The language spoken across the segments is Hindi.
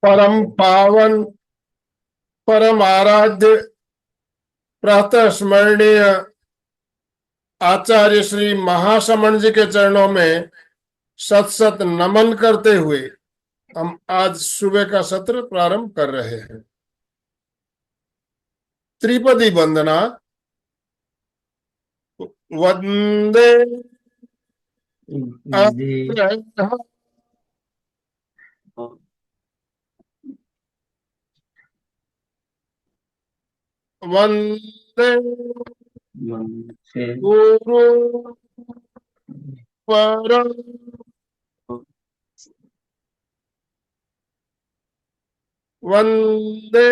परम पावन, परम आराध्य, प्रातः स्मरणीय आचार्य श्री महासमण जी के चरणों में सत सत नमन करते हुए हम आज सुबह का सत्र प्रारंभ कर रहे हैं। त्रिपदी वंदना। वंदे वंदे गुरु परम वंदे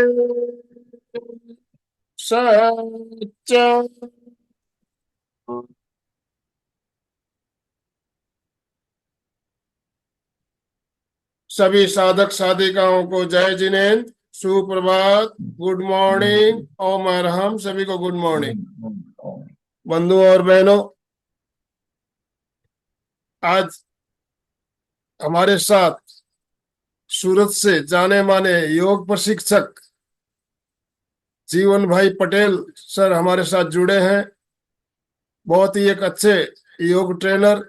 सच्चा सभी साधक साधिकाओं को जय जिनेन्द्र, सुप्रभात, गुड मॉर्निंग, ओम अरहम। सभी को गुड मॉर्निंग। बंधुओं और बहनों, आज हमारे साथ सूरत से जाने माने योग प्रशिक्षक जीवन भाई पटेल सर हमारे साथ जुड़े हैं। बहुत ही एक अच्छे योग ट्रेनर,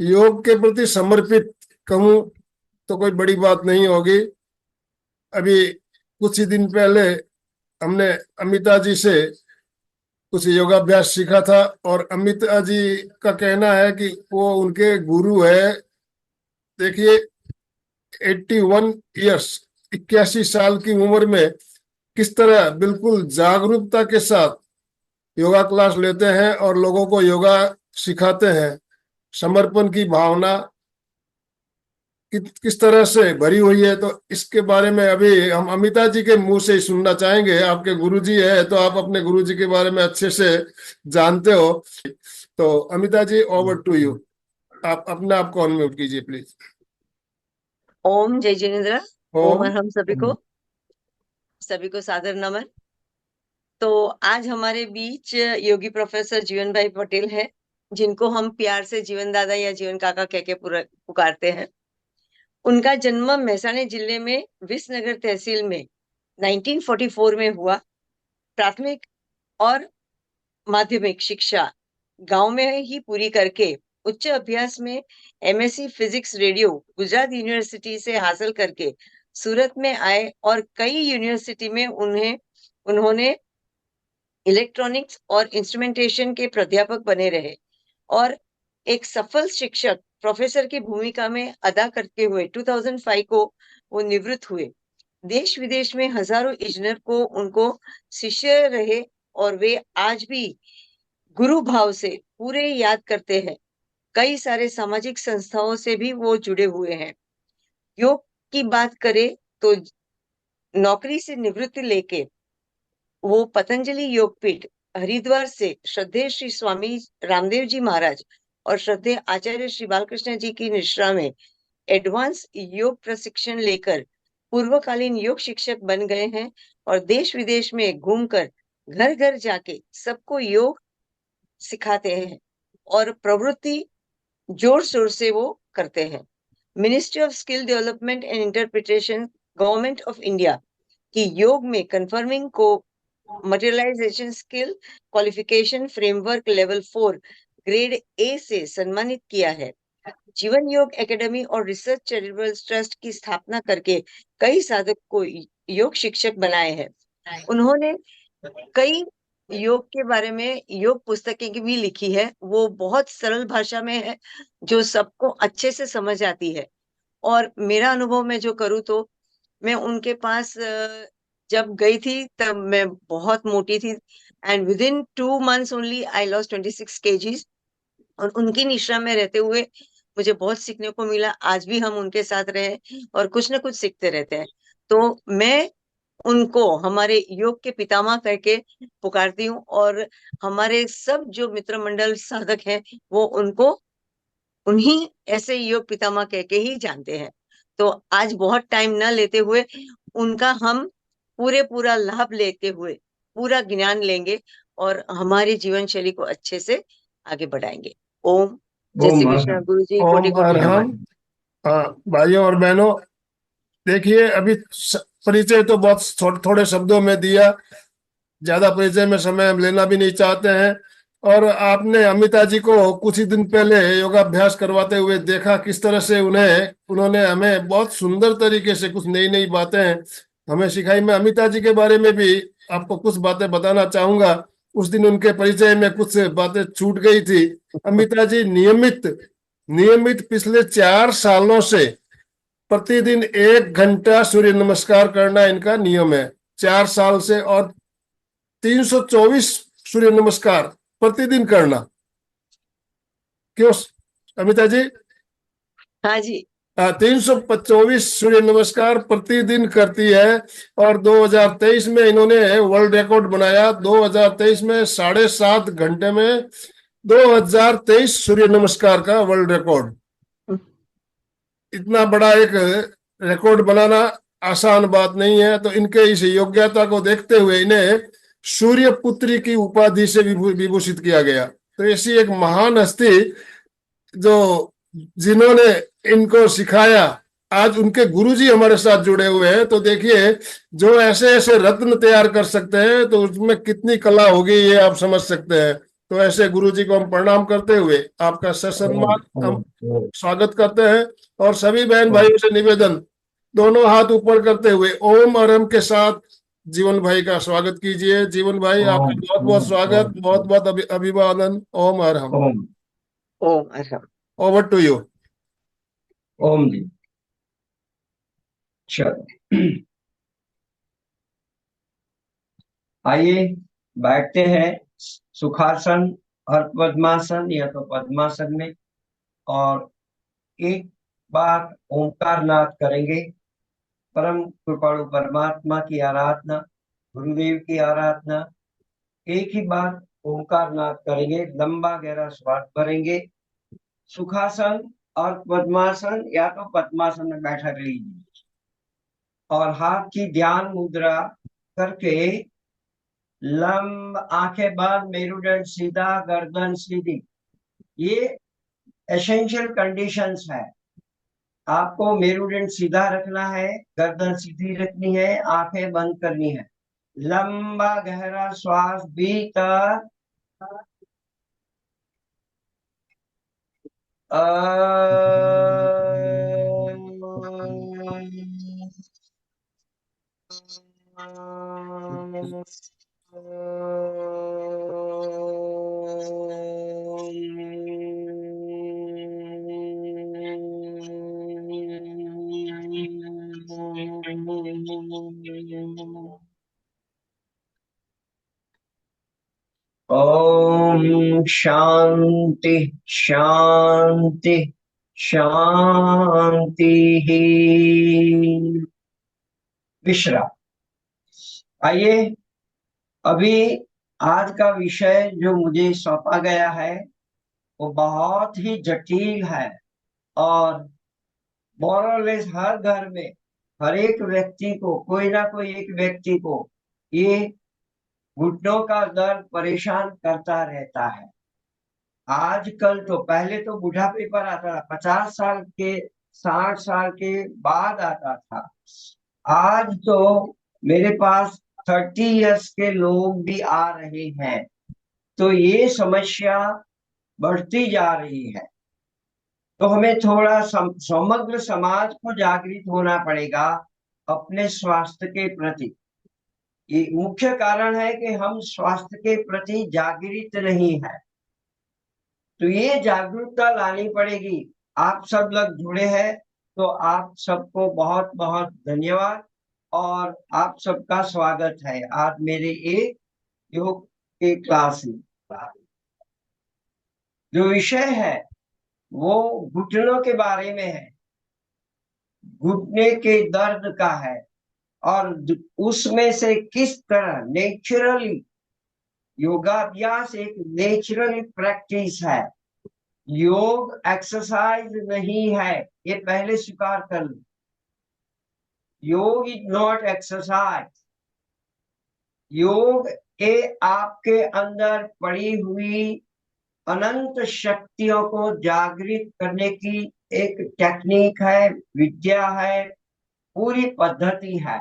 योग के प्रति समर्पित कहूं तो कोई बड़ी बात नहीं होगी। अभी कुछ ही दिन पहले हमने अमिता जी से कुछ योगाभ्यास सीखा था और अमिता जी का कहना है कि वो उनके गुरु है। देखिए, 81 ईयर्स, 81 साल की उम्र में किस तरह बिल्कुल जागरूकता के साथ योगा क्लास लेते हैं और लोगों को योगा सिखाते हैं। समर्पण की भावना किस तरह से भरी हुई है, तो इसके बारे में अभी हम अमिता जी के मुंह से ही सुनना चाहेंगे। आपके गुरुजी है तो आप अपने गुरुजी के बारे में अच्छे से जानते हो। तो अमिता जी, ओवर टू यू। आप अपने आप को अनम्यूट कीजिए प्लीज। ओम जय जिनेन्द्र। ओम ओम। हम सभी को सादर नमन। तो आज हमारे बीच योगी प्रोफेसर जीवन भाई पटेल है, जिनको हम प्यार से जीवन दादा या जीवन काका कह के पुकारते हैं। उनका जन्म महसाना जिले में विसनगर तहसील में 1944 में हुआ। प्राथमिक और माध्यमिक शिक्षा गांव में ही पूरी करके उच्च अभ्यास में MSc physics radio Gujarat university से हासिल करके सूरत में आए और कई यूनिवर्सिटी में उन्होंने इलेक्ट्रॉनिक्स और इंस्ट्रूमेंटेशन के प्राध्यापक बने रहे और एक सफल शिक्षक प्रोफेसर की भूमिका में अदा करते हुए 2005 को वो निवृत्त हुए। देश विदेश में हजारों इंजीनियर को उनको शिष्य रहे और वे आज भी गुरु भाव से पूरे याद करते हैं। कई सारे सामाजिक संस्थाओं से भी वो जुड़े हुए हैं। योग की बात करें तो नौकरी से निवृत्ति लेके वो पतंजलि योगपीठ हरिद्वार से श्रद्धेय श्री स्वामी रामदेव जी महाराज और श्रद्धेय आचार्य श्री बालकृष्ण जी की निश्रा में एडवांस योग प्रशिक्षण लेकर पूर्वकालीन योग शिक्षक बन गए हैं और देश विदेश में घूमकर घर घर जाके सबको योग सिखाते हैं और प्रवृत्ति जोर शोर से वो करते हैं। Ministry of skill development and interpretation, government of India की योग में कन्फर्मिंग को materialization skill qualification framework level 4 grade A से सम्मानित किया है। जीवन योग एकेडमी और रिसर्च चैरिटेबल ट्रस्ट की स्थापना करके कई साधक को योग शिक्षक बनाए हैं। उन्होंने कई योग के बारे में योग पुस्तकें की भी लिखी है। वो बहुत सरल भाषा में है जो सबको अच्छे से समझ आती है। और मेरा अनुभव मैं जो करूँ तो मैं उनके पास जब गई थी तब मैं बहुत मोटी थी and with in 2 months only I lost 26 kgs। और उनकी निश्रा में रहते हुए मुझे बहुत सीखने को मिला। आज भी हम उनके साथ रहे और कुछ ना कुछ सीखते रहते हैं। तो मैं उनको हमारे योग के पितामह करके पुकारती हूँ और हमारे सब जो मित्र मंडल साधक हैं वो उनको उन्हीं ऐसे योग पितामह कह के ही जानते हैं। तो आज बहुत टाइम न लेते हुए उनका हम पूरा लाभ लेते हुए पूरा ज्ञान लेंगे और हमारी जीवन शैली को अच्छे से आगे बढ़ाएंगे। ओम जय ओम श्री कृष्ण। गुरु जी कोटि ओम कोटि नमन। अरहम। हाँ भाइयों और बहनों, देखिए अभी परिचय तो बहुत थोड़े शब्दों में दिया, ज्यादा परिचय में समय हम लेना भी नहीं चाहते हैं। और आपने अमिता जी को कुछ ही दिन पहले योगाभ्यास करवाते हुए देखा, किस तरह से उन्होंने हमें बहुत सुंदर तरीके से कुछ नई नई बातें हमें सिखाई। मैं अमिता जी के बारे में भी आपको कुछ बातें बताना चाहूंगा। उस दिन उनके परिचय में कुछ बातें छूट गई थी। अमिता जी नियमित नियमित पिछले 4 सालों से प्रतिदिन 1 घंटा सूर्य नमस्कार करना इनका नियम है, 4 साल से। और 324 सूर्य नमस्कार प्रतिदिन करना। क्यों अमिता जी? हाँ जी। 324 सूर्य नमस्कार प्रतिदिन करती है। और 2023 में इन्होंने वर्ल्ड रिकॉर्ड बनाया। 2023 में 7.5 घंटे में 2023 सूर्य नमस्कार का वर्ल्ड रिकॉर्ड। इतना बड़ा एक रिकॉर्ड बनाना आसान बात नहीं है। तो इनके इस योग्यता को देखते हुए इन्हें सूर्य पुत्री की उपाधि से विभूषित किया गया। तो ऐसी एक महान हस्ती जो जिन्होंने इनको सिखाया, आज उनके गुरुजी हमारे साथ जुड़े हुए हैं। तो देखिए, जो ऐसे ऐसे रत्न तैयार कर सकते हैं तो उसमें कितनी कला होगी ये आप समझ सकते हैं। तो ऐसे गुरुजी को हम प्रणाम करते हुए आपका ओम ससम्मान हम ओम ओम स्वागत करते हैं। और सभी बहन ओम भाइयों से निवेदन, दोनों हाथ ऊपर करते हुए ओम और हम के साथ जीवन भाई का स्वागत कीजिए। जीवन भाई आपका ओम बहुत बहुत ओम स्वागत, ओम बहुत बहुत अभिवादन। ओम और हम। ओम ओम अर्हम। Over to you. Om ji. चलो, आइए बैठते हैं सुखासन और पद्मासन या तो पद्मासन में। और एक बार ओंकार नाद करेंगे। परम कृपाणु परमात्मा की आराधना, गुरुदेव की आराधना। एक ही बार ओंकार नाद करेंगे, लंबा गहरा श्वास भरेंगे। सुखासन और पद्मासन या तो पद्मासन में बैठा लीजिए और हाथ की ध्यान मुद्रा करके लंब आंखें बंद, मेरुदंड सीधा, गर्दन सीधी। ये एसेंशियल कंडीशंस है। आपको मेरुदंड सीधा रखना है, गर्दन सीधी रखनी है, आंखें बंद करनी है। लंबा गहरा श्वास भीतर ओम शांति शांति शांति ही। विश्राम। आइए, अभी आज का विषय जो मुझे सौंपा गया है वो बहुत ही जटिल है। और मोरलेस हर घर में हर एक व्यक्ति को, कोई ना कोई एक व्यक्ति को ये घुटनों का दर्द परेशान करता रहता है। आजकल तो, पहले तो बुढ़ापे पर आता था, 50 साल के 60 साल के बाद आता था। आज तो मेरे पास 30 इयर्स के लोग भी आ रहे हैं। तो ये समस्या बढ़ती जा रही है। तो हमें थोड़ा समग्र समाज को जागृत होना पड़ेगा अपने स्वास्थ्य के प्रति। ये मुख्य कारण है कि हम स्वास्थ्य के प्रति जागृत नहीं है। तो ये जागरूकता लानी पड़ेगी। आप सब लोग जुड़े हैं तो आप सबको बहुत बहुत धन्यवाद और आप सबका स्वागत है आज मेरे एक योग के क्लास में। जो विषय है वो घुटनों के बारे में है, घुटने के दर्द का है। और उसमें से किस तरह नेचुरली, योगाभ्यास एक नेचुरल प्रैक्टिस है, योग एक्सरसाइज नहीं है। ये पहले स्वीकार कर लो। योग इज नॉट एक्सरसाइज। योग के आपके अंदर पड़ी हुई अनंत शक्तियों को जागृत करने की एक टेक्निक है, विद्या है। पूरी पद्धति है,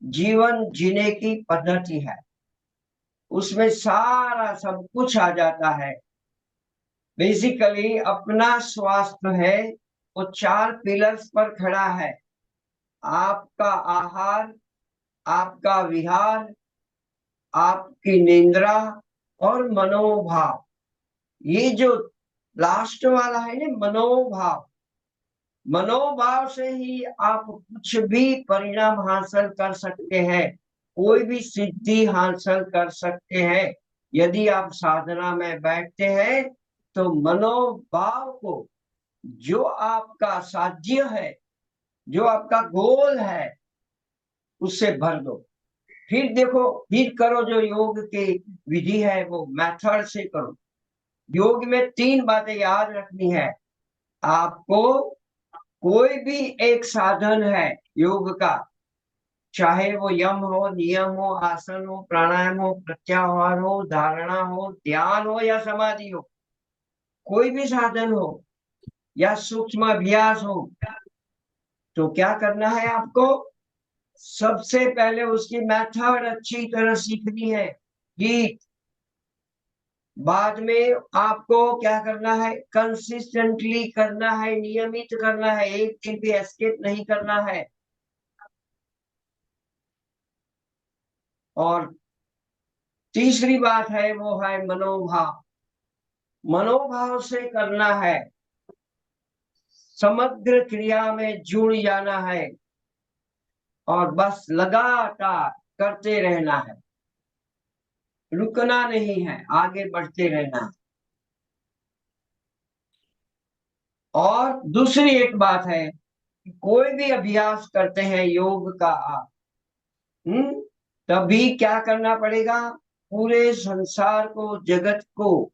जीवन जीने की पद्धति है। उसमें सारा सब कुछ आ जाता है। बेसिकली अपना स्वास्थ्य है वो 4 पिलर्स पर खड़ा है। आपका आहार, आपका विहार, आपकी निद्रा और मनोभाव। ये जो लास्ट वाला है ना, मनोभाव, मनोभाव से ही आप कुछ भी परिणाम हासिल कर सकते हैं, कोई भी सिद्धि हासिल कर सकते हैं। यदि आप साधना में बैठते हैं तो मनोभाव को, जो आपका साध्य है, जो आपका गोल है, उससे भर दो। फिर देखो, फिर करो जो योग की विधि है वो मेथड से करो। योग में 3 बातें याद रखनी है आपको। कोई भी एक साधन है योग का, चाहे वो यम हो, नियम हो, आसन हो, प्राणायाम हो, प्रत्याहार हो, धारणा हो, ध्यान हो या समाधि हो, कोई भी साधन हो या सूक्ष्म अभ्यास हो, तो क्या करना है आपको? सबसे पहले उसकी मेथड अच्छी तरह सीखनी है कि बाद में आपको क्या करना है, कंसिस्टेंटली करना है, नियमित करना है, एक दिन भी एस्केप नहीं करना है। और तीसरी बात है वो है मनोभाव। मनोभाव से करना है, समग्र क्रिया में जुड़ जाना है और बस लगातार करते रहना है, रुकना नहीं है, आगे बढ़ते रहना है। और दूसरी एक बात है, कोई भी अभ्यास करते हैं योग का आप, तभी क्या करना पड़ेगा? पूरे संसार को, जगत को,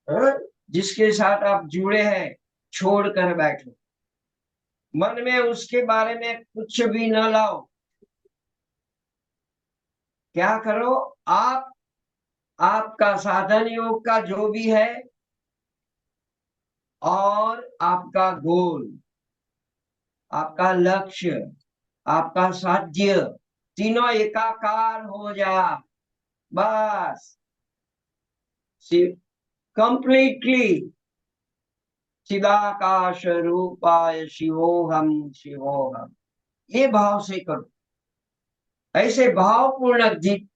जिसके साथ आप जुड़े हैं, छोड़ कर बैठो। मन में उसके बारे में कुछ भी न लाओ। क्या करो आप? आपका साधन योग का जो भी है और आपका गोल, आपका लक्ष्य, आपका साध्य, तीनों एकाकार हो जा। बस कंप्लीटली चिदाकाश रूपाय शिवोहम शिवोहम, ये भाव से करो। ऐसे भावपूर्ण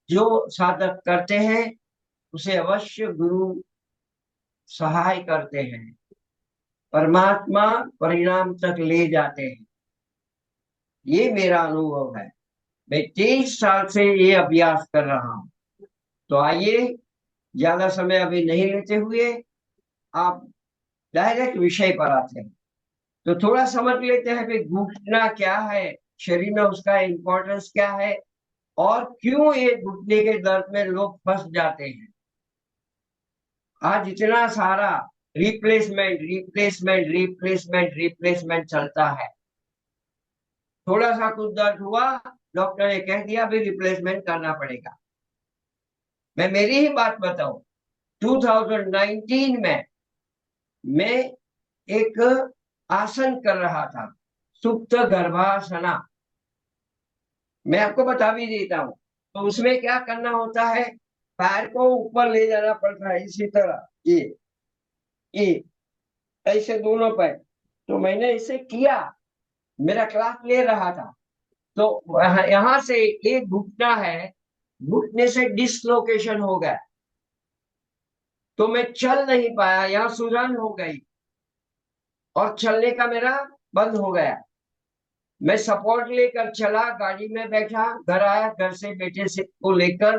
जो साधक करते हैं उसे अवश्य गुरु सहाय करते हैं, परमात्मा परिणाम तक ले जाते हैं। ये मेरा अनुभव है। मैं 23 साल से ये अभ्यास कर रहा हूं। तो आइए, ज्यादा समय अभी नहीं लेते हुए आप डायरेक्ट विषय पर आते हैं। तो थोड़ा समझ लेते हैं कि घुटना क्या है, शरीर में उसका इम्पोर्टेंस क्या है और क्यों ये घुटने के दर्द में लोग फंस जाते हैं। आज इतना सारा रिप्लेसमेंट रिप्लेसमेंट रिप्लेसमेंट रिप्लेसमेंट चलता है। थोड़ा सा कुछ दर्द हुआ, डॉक्टर ने कह दिया भी रिप्लेसमेंट करना पड़ेगा। मैं मेरी ही बात बताऊं, 2019 में मैं एक आसन कर रहा था, सुप्त गर्भासना। मैं आपको बता भी देता हूँ। तो उसमें क्या करना होता है, पैर को ऊपर ले जाना पड़ता है इसी तरह, ये ऐसे दोनों पैर। तो मैंने इसे किया, मेरा क्लास ले रहा था। तो यहाँ से एक घुटना है, घुटने से डिसलोकेशन हो गया, तो मैं चल नहीं पाया, यहाँ सूजन हो गई और चलने का मेरा बंद हो गया। मैं सपोर्ट लेकर चला, गाड़ी में बैठा, घर आया, घर से बेटे से को लेकर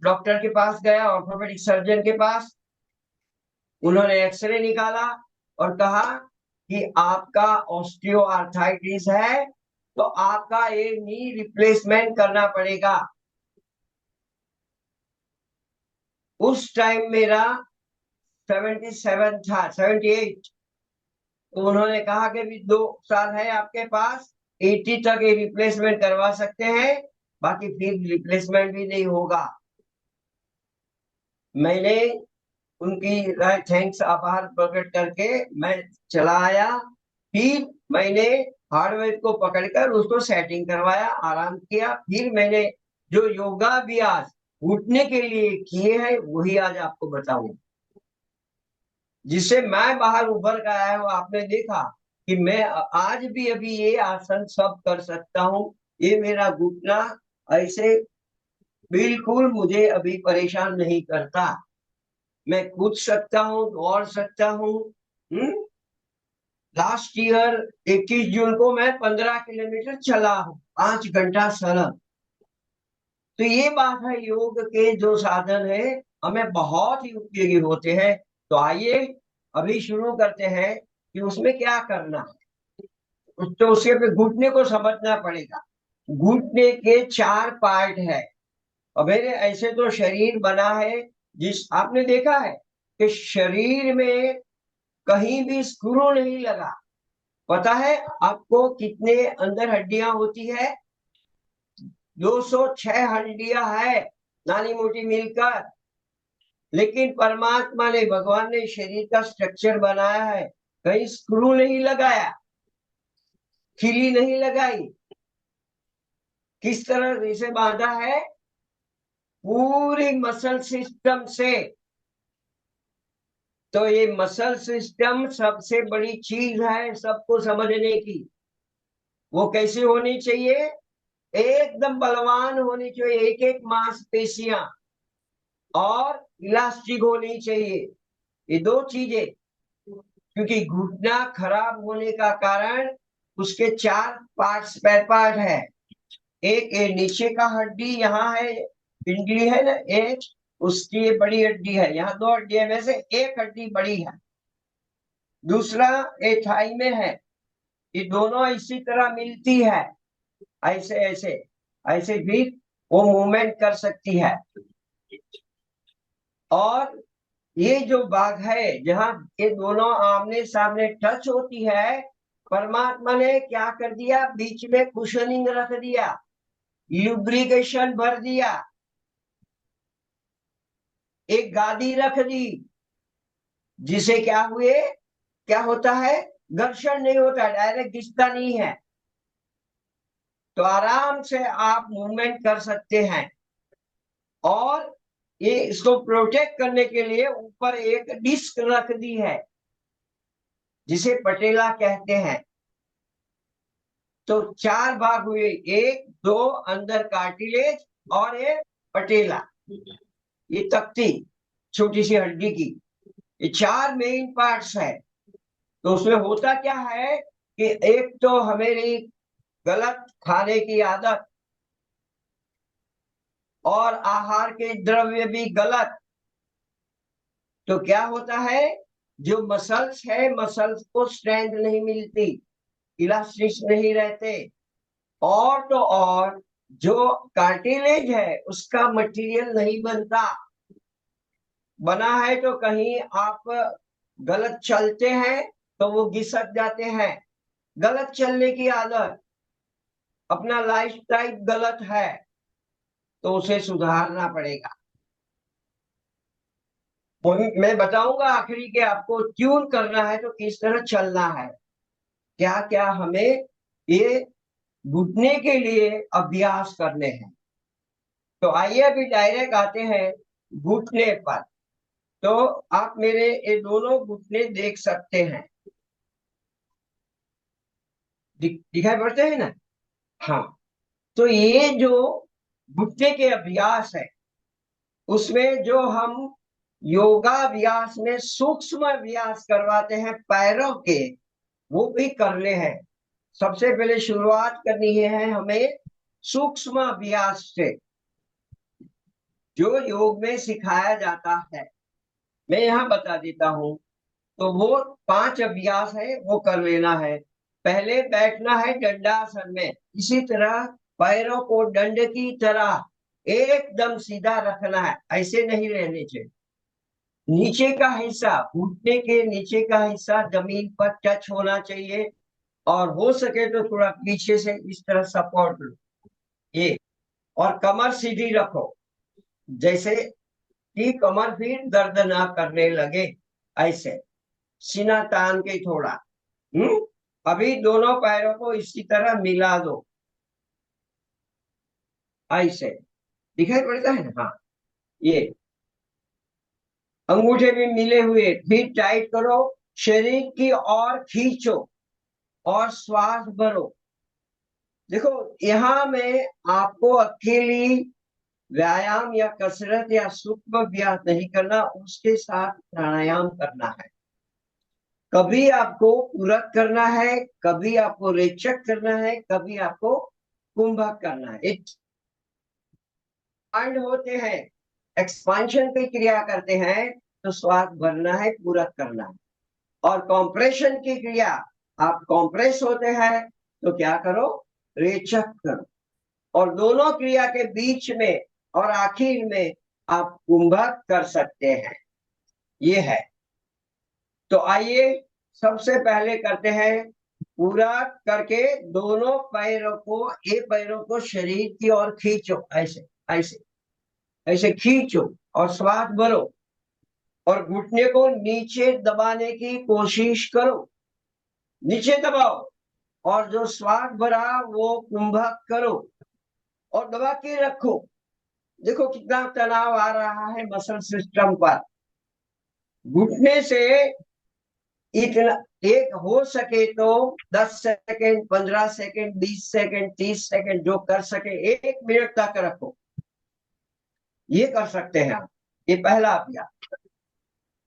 डॉक्टर के पास गया, ऑर्थोपेडिक सर्जन के पास। उन्होंने एक्सरे निकाला और कहा कि आपका ऑस्टियोआर्थराइटिस है, तो आपका एक नी रिप्लेसमेंट करना पड़ेगा। उस टाइम मेरा 77 था, 78। तो उन्होंने कहा कि भी 2 साल है आपके पास, 80 तक ये रिप्लेसमेंट करवा सकते हैं, बाकी फिर रिप्लेसमेंट भी नहीं होगा। मैंने उनकी थैंक्स, आभार प्रकट करके मैं चला आया। फिर मैंने हार्डवेयर को पकड़कर उसको सेटिंग करवाया, आराम किया। फिर मैंने जो योगाभ्यास उठने के लिए किए हैं वही आज आपको बताऊंगा, जिससे मैं बाहर उभर कर आया हूँ। आपने देखा कि मैं आज भी अभी ये आसन सब कर सकता हूँ। ये मेरा घुटना ऐसे बिल्कुल मुझे अभी परेशान नहीं करता। मैं कूद सकता हूँ, दौड़ सकता हूँ। लास्ट ईयर 21 जून को मैं 15 किलोमीटर चला हूँ, 5 घंटा सरल। तो ये बात है, योग के जो साधन है हमें बहुत ही उपयोगी होते हैं। तो आइए अभी शुरू करते हैं कि उसमें क्या करना है। तो उसके पे घुटने को समझना पड़ेगा। घुटने के 4 पार्ट है। और मेरे ऐसे तो शरीर बना है, जिस आपने देखा है कि शरीर में कहीं भी स्क्रू नहीं लगा। पता है आपको कितने अंदर हड्डियां होती है? 206 हड्डियां है, नानी मोटी मिलकर। लेकिन परमात्मा ने, भगवान ने शरीर का स्ट्रक्चर बनाया है, कहीं स्क्रू नहीं लगाया, खिली नहीं लगाई। किस तरह से बांधा है? पूरी मसल सिस्टम से। तो ये मसल सिस्टम सबसे बड़ी चीज है सबको समझने की। वो कैसी होनी चाहिए? एकदम बलवान होनी चाहिए, एक एक मांसपेशियां, और इलास्टिक होनी चाहिए। ये दो चीजें। क्योंकि घुटना खराब होने का कारण उसके 4 पार्ट, स्पेयर पार्ट है। एक ये नीचे का हड्डी यहाँ है, पिंडली है ना एक, उसकी ये बड़ी हड्डी है। यहाँ 2 हड्डियां में से एक हड्डी बड़ी है। दूसरा ये थाई में है। ये दोनों इसी तरह मिलती है, ऐसे ऐसे ऐसे भी वो मूवमेंट कर सकती है। और ये जो भाग है जहाँ ये दोनों आमने सामने टच होती है, परमात्मा ने क्या कर दिया? बीच में कुशनिंग रख दिया, लुब्रिकेशन भर दिया, एक गादी रख दी, जिसे क्या होता है? घर्षण नहीं होता, डायरेक्ट घिसता नहीं है। तो आराम से आप मूवमेंट कर सकते हैं। और ये इसको प्रोटेक्ट करने के लिए ऊपर एक डिस्क रख दी है, जिसे पटेला कहते हैं। तो 4 भाग हुए, 1 2, अंदर कार्टिलेज और ये पटेला, ये तख्ती छोटी सी हड्डी की। ये 4 मेन पार्ट्स है। तो उसमें होता क्या है कि एक तो हमारी गलत खाने की आदत और आहार के द्रव्य भी गलत। तो क्या होता है? जो मसल्स है, मसल्स को स्ट्रेंथ नहीं मिलती, इलास्टिक नहीं रहते। और तो और जो कार्टिलेज है उसका मटेरियल नहीं बनता। बना है तो कहीं आप गलत चलते हैं तो वो घिसक जाते हैं। गलत चलने की आदत, अपना लाइफ टाइप गलत है, तो उसे सुधारना पड़ेगा। मैं बताऊंगा आखिरी के आपको ट्यून करना है तो किस तरह चलना है, क्या क्या हमें ये घुटने के लिए अभ्यास करने हैं। तो आइए अभी डायरेक्ट आते हैं घुटने पर। तो आप मेरे ये दोनों घुटने देख सकते हैं, दिखाई पड़ते हैं ना? हाँ। तो ये जो घुटने के अभ्यास है, उसमें जो हम योगाभ्यास में सूक्ष्म अभ्यास करवाते हैं पैरों के, वो भी करने हैं। सबसे पहले शुरुआत करनी है हमें सूक्ष्म अभ्यास से, जो योग में सिखाया जाता है। मैं यहाँ बता देता हूँ। तो वो 5 अभ्यास है, वो कर लेना है। पहले बैठना है दंडासन में, इसी तरह पैरों को दंड की तरह एकदम सीधा रखना है, ऐसे नहीं रहने चाहिए। नीचे का हिस्सा, घुटने के नीचे का हिस्सा जमीन पर टच होना चाहिए। और हो सके तो थोड़ा पीछे से इस तरह सपोर्ट लो ये। और कमर सीधी रखो, जैसे कि कमर फिर दर्द ना करने लगे, ऐसे सीना तान के थोड़ा। अभी दोनों पैरों को इसी तरह मिला दो, ऐसे दिखाई पड़ता है ना? हाँ, ये अंगूठे भी मिले हुए, फिर टाइट करो, शरीर की ओर खींचो और श्वास भरो। देखो, यहाँ में आपको अकेली व्यायाम या कसरत या सूक्ष्म अभ्यास नहीं करना, उसके साथ प्राणायाम करना है। कभी आपको पूरक करना है, कभी आपको रेचक करना है, कभी आपको कुंभक करना है। एक्सपांड होते हैं, एक्सपांशन की क्रिया करते हैं तो श्वास भरना है, पूरक करना है। और कॉम्प्रेशन की क्रिया, आप कॉम्प्रेस होते हैं तो क्या करो, रेचक करो। और दोनों क्रिया के बीच में और आखिर में आप कुंभक कर सकते हैं। ये है। तो आइए सबसे पहले करते हैं, पूरा करके दोनों पैरों को, ये पैरों को शरीर की ओर खींचो, ऐसे ऐसे ऐसे खींचो और श्वास भरो और घुटने को नीचे दबाने की कोशिश करो, नीचे दबाओ और जो श्वास भरा वो कुंभक करो और दबा के रखो। देखो कितना तनाव आ रहा है मसल सिस्टम पर। घुटने से इतना, एक हो सके तो 10 सेकंड, 15 सेकंड, 20 सेकंड, 30 सेकंड, जो कर सके 1 मिनट तक रखो। ये कर सकते हैं आप। ये पहला अभ्यास,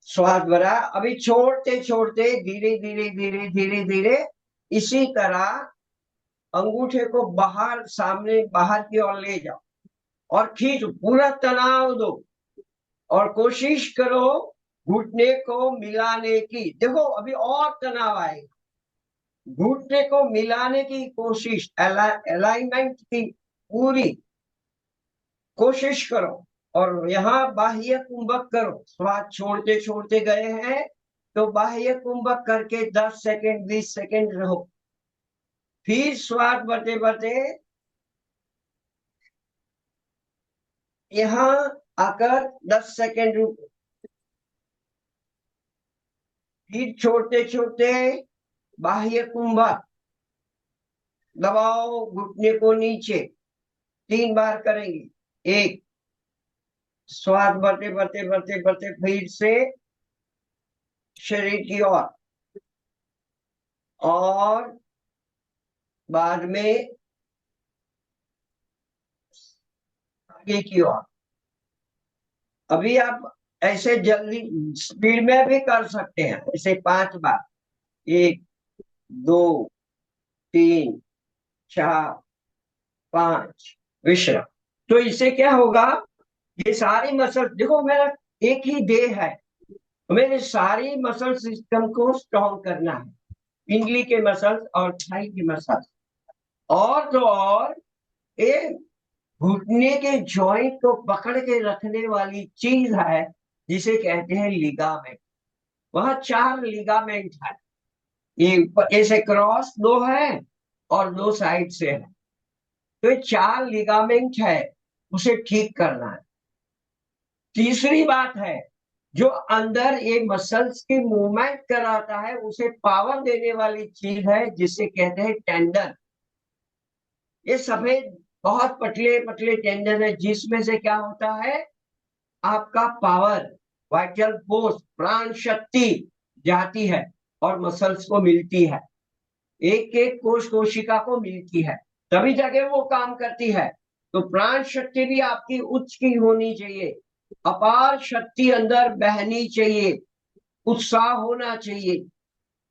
श्वास भरा, अभी छोड़ते छोड़ते धीरे धीरे धीरे धीरे धीरे इसी तरह अंगूठे को बाहर, सामने बाहर की ओर ले जाओ और खींचो, पूरा तनाव दो और कोशिश करो घुटने को मिलाने की। देखो अभी और तनाव आएगा, घुटने को मिलाने की कोशिश, अलाइनमेंट की पूरी कोशिश करो। और यहाँ बाह्य कुंभक करो, श्वास छोड़ते छोड़ते गए हैं तो बाह्य कुंभक करके 10 सेकंड 20 सेकंड रहो, फिर श्वास बढ़ते बढ़ते यहाँ आकर 10 सेकंड रुको, फिर छोड़ते छोड़ते बाह्य कुंभक, दबाओ घुटने को नीचे, 3 बार करेंगे। एक, श्वास बढ़ते बढ़ते बढ़ते बढ़ते फिर से शरीर की ओर, और बाद में आगे की ओर। अभी आप ऐसे जल्दी स्पीड में भी कर सकते हैं, ऐसे 5 बार, 1 2 3 4 5, विश्राम। तो इससे क्या होगा, ये सारी मसल, देखो मेरा एक ही देह है, मेरे सारी मसल सिस्टम को स्ट्रॉन्ग करना है, पिंगली के मसल्स और थाई के मसल्स। और तो और एक घुटने के जॉइंट को पकड़ के रखने वाली चीज है जिसे कहते हैं लिगामेंट। वह 4 लिगामेंट है, ये ऐसे क्रॉस 2 है और 2 साइड से है, तो ये 4 लिगामेंट है, उसे ठीक करना है। तीसरी बात है, जो अंदर ये मसल्स की मूवमेंट कराता है, उसे पावर देने वाली चीज है जिसे कहते हैं टेंडन। ये सफेद बहुत पतले पतले टेंडन है, जिसमें से क्या होता है, आपका पावर, वाइटल फोर्स, प्राण शक्ति जाती है और मसल्स को मिलती है, एक एक कोश कोशिका को मिलती है, तभी जाके वो काम करती है। तो प्राण शक्ति भी आपकी उच्च की होनी चाहिए, अपार शक्ति अंदर बहनी चाहिए, उत्साह होना चाहिए।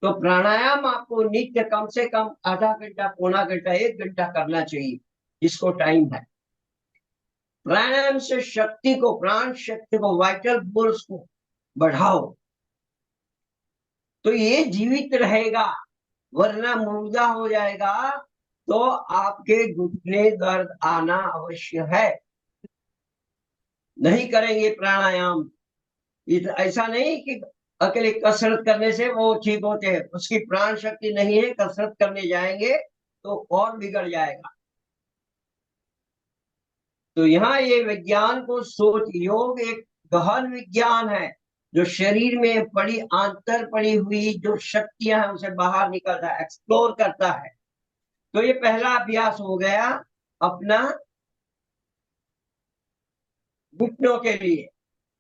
तो प्राणायाम आपको नित्य कम से कम आधा घंटा, पौना घंटा, 1 घंटा करना चाहिए, इसको टाइम है। प्राणायाम से शक्ति को, प्राण शक्ति को, वाइटल फोर्स को बढ़ाओ तो ये जीवित रहेगा, वरना मुर्दा हो जाएगा तो आपके घुटने दर्द आना अवश्य है। नहीं करेंगे प्राणायाम, ऐसा नहीं कि अकेले कसरत करने से वो ठीक होते हैं, उसकी प्राण शक्ति नहीं है, कसरत करने जाएंगे तो और बिगड़ जाएगा। तो यहाँ ये विज्ञान को सोच, योग एक गहन विज्ञान है, जो शरीर में पड़ी आंतर पड़ी हुई जो शक्तियां हैं उसे बाहर निकलता है, एक्सप्लोर करता है। तो ये पहला अभ्यास हो गया अपना घुटनों के लिए।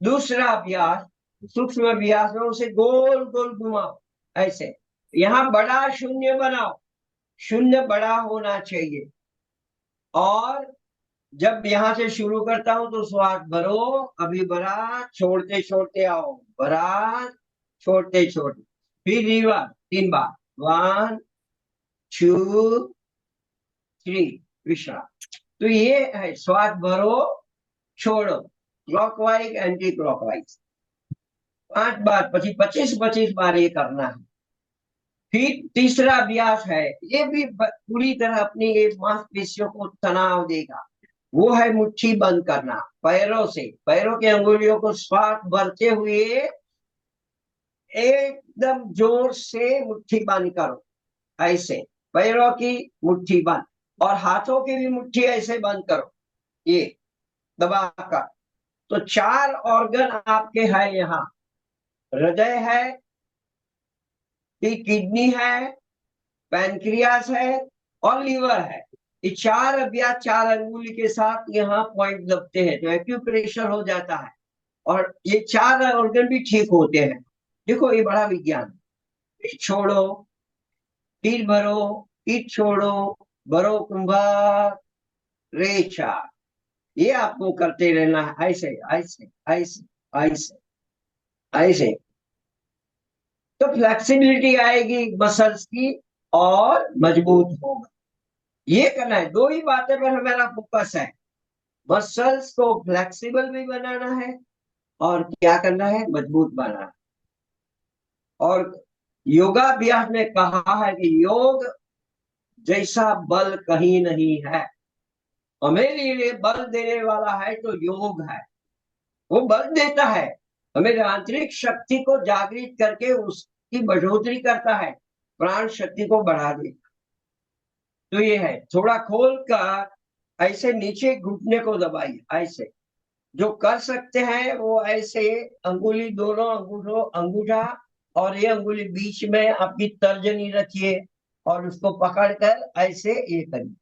दूसरा अभ्यास सूक्ष्म अभ्यास में उसे गोल गोल घुमाओ ऐसे। यहाँ बड़ा शून्य बनाओ, शून्य बड़ा होना चाहिए। और जब यहां से शुरू करता हूं तो श्वास भरो, अभी भरा, छोड़ते छोड़ते आओ, भरा, छोड़ते छोड़ते, फिर रिवर्स 3 बार, 1 2 3, विश्राम। तो ये है श्वास भरो, छोड़ो, क्लॉकवाइज एंटी क्लॉकवाइज 5 बार, 25-25 बार ये करना है। फिर तीसरा अभ्यास है, ये भी पूरी तरह अपनी ये मांसपेशियों को तनाव देगा, वो है मुट्ठी बंद करना। पैरों से, पैरों की अंगुलियों को श्वास भरते हुए एकदम जोर से मुट्ठी बंद करो ऐसे, पैरों की मुट्ठी बंद, और हाथों की भी मुट्ठी ऐसे बंद करो, ये दबाकर। तो 4 ऑर्गन आपके हैं यहाँ, हृदय है, किडनी है, पैनक्रियास है और लीवर है। ये 4 अभ्यास 4 अंगुली के साथ यहाँ पॉइंट दबते हैं तो एक्यूप्रेशर हो जाता है, और ये 4 ऑर्गन भी ठीक होते हैं। देखो ये बड़ा विज्ञान। फिर छोड़ो, फिर भरो, फिर छोड़ो, भरो, कुंभा, रेचा। ये आपको करते रहना है ऐसे ऐसे ऐसे ऐसे ऐसे। तो फ्लेक्सिबिलिटी आएगी मसल्स की और मजबूत होगा। ये करना है, 2 ही बातें पर हमारा फोकस है, मसल्स को फ्लेक्सिबल भी बनाना है और क्या करना है, मजबूत बनाना है। और योगाभ्यास में कहा है कि योग जैसा बल कहीं नहीं है। हमें लिए बल देने वाला है तो योग है, वो बल देता है, हमें आंतरिक शक्ति को जागृत करके उसकी बढ़ोतरी करता है, प्राण शक्ति को बढ़ा देता। तो ये है, थोड़ा खोल कर ऐसे नीचे घुटने को दबाइए ऐसे। जो कर सकते हैं वो ऐसे अंगुली, दोनों अंगूठों, अंगूठा और ये अंगुली बीच में आपकी तर्जनी रखिए और उसको पकड़कर ऐसे ये करिए।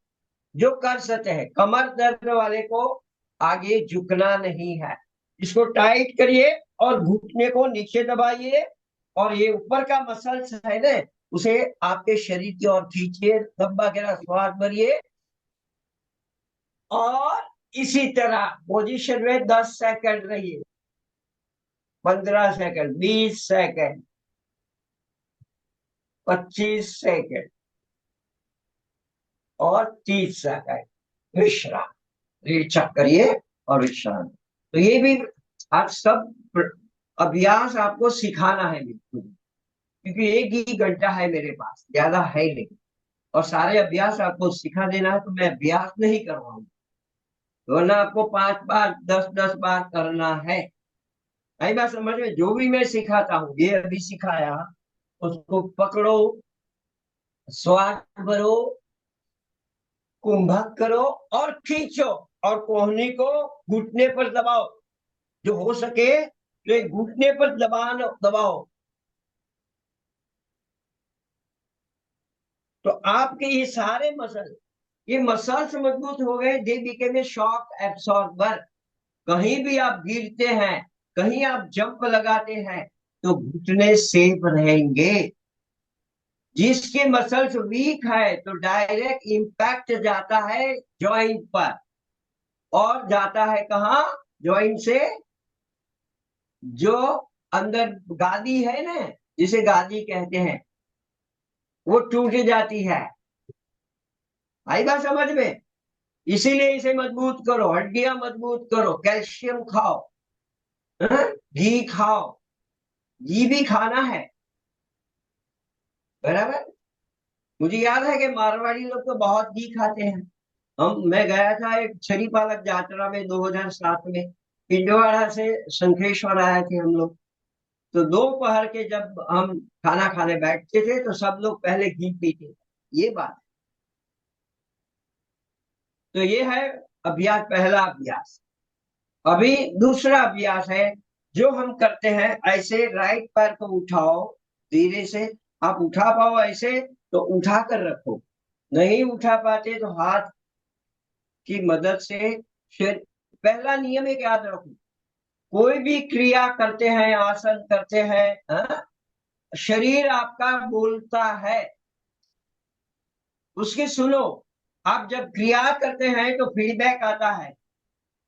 जो कर सकते हैं, कमर दर्द वाले को आगे झुकना नहीं है, इसको टाइट करिए और घुटने को नीचे दबाइए, और ये ऊपर का मसल्स है ना उसे आपके शरीर की ओर खींचिए, लंबा गहरा श्वास भरिए, और इसी तरह पोजीशन में 10 सेकंड रहिए, 15 सेकंड, 20 सेकंड, 25 सेकंड और 30 सेकंड विश्राम। रेचक करिए और विश्राम। तो ये भी आप सब अभ्यास आपको सिखाना है बिल्कुल, क्योंकि 1 ही घंटा है मेरे पास, ज्यादा है नहीं, और सारे अभ्यास आपको सिखा देना है, तो मैं अभ्यास नहीं करवाऊंगा, वरना आपको 5 बार 10-10 बार करना है। आई बात समझ में? जो भी मैं सिखाता हूँ, ये अभी सिखाया, उसको पकड़ो, श्वास भरो, कुंभक करो और खींचो, और कोहनी को घुटने पर दबाओ, जो हो सके तो एक घुटने पर दबाओ। तो आपके ये सारे मसल्स मजबूत हो गए, they became a shock absorber. कहीं भी आप गिरते हैं, कहीं आप जंप लगाते हैं तो घुटने सेफ रहेंगे। जिसके मसल्स वीक है तो डायरेक्ट इंपैक्ट जाता है जॉइंट पर, और जाता है कहाँ, जॉइंट से जो अंदर गादी है ना, जिसे गादी कहते हैं, वो टूट जाती है। आई बात समझ में? इसीलिए इसे मजबूत करो, हड्डियां मजबूत करो, कैल्शियम खाओ, घी खाओ, घी भी खाना है, बराबर। मुझे याद है कि मारवाड़ी लोग तो बहुत घी खाते हैं। मैं गया था एक छड़ी पालक यात्रा में 2007 में, पिंडवाड़ा से शंखेश्वर आए थे हम लोग। तो दोपहर के जब हम खाना खाने बैठते थे तो सब लोग पहले घी पीते थे, ये बात। तो ये है अभ्यास, पहला अभ्यास। अभी दूसरा अभ्यास है जो हम करते हैं ऐसे राइट पैर को उठाओ धीरे से। आप उठा पाओ ऐसे तो उठा कर रखो, नहीं उठा पाते तो हाथ की मदद से। फिर पहला नियम एक याद रखो, कोई भी क्रिया करते हैं, आसन करते हैं, हाँ? शरीर आपका बोलता है, उसकी सुनो। आप जब क्रिया करते हैं तो फीडबैक आता है,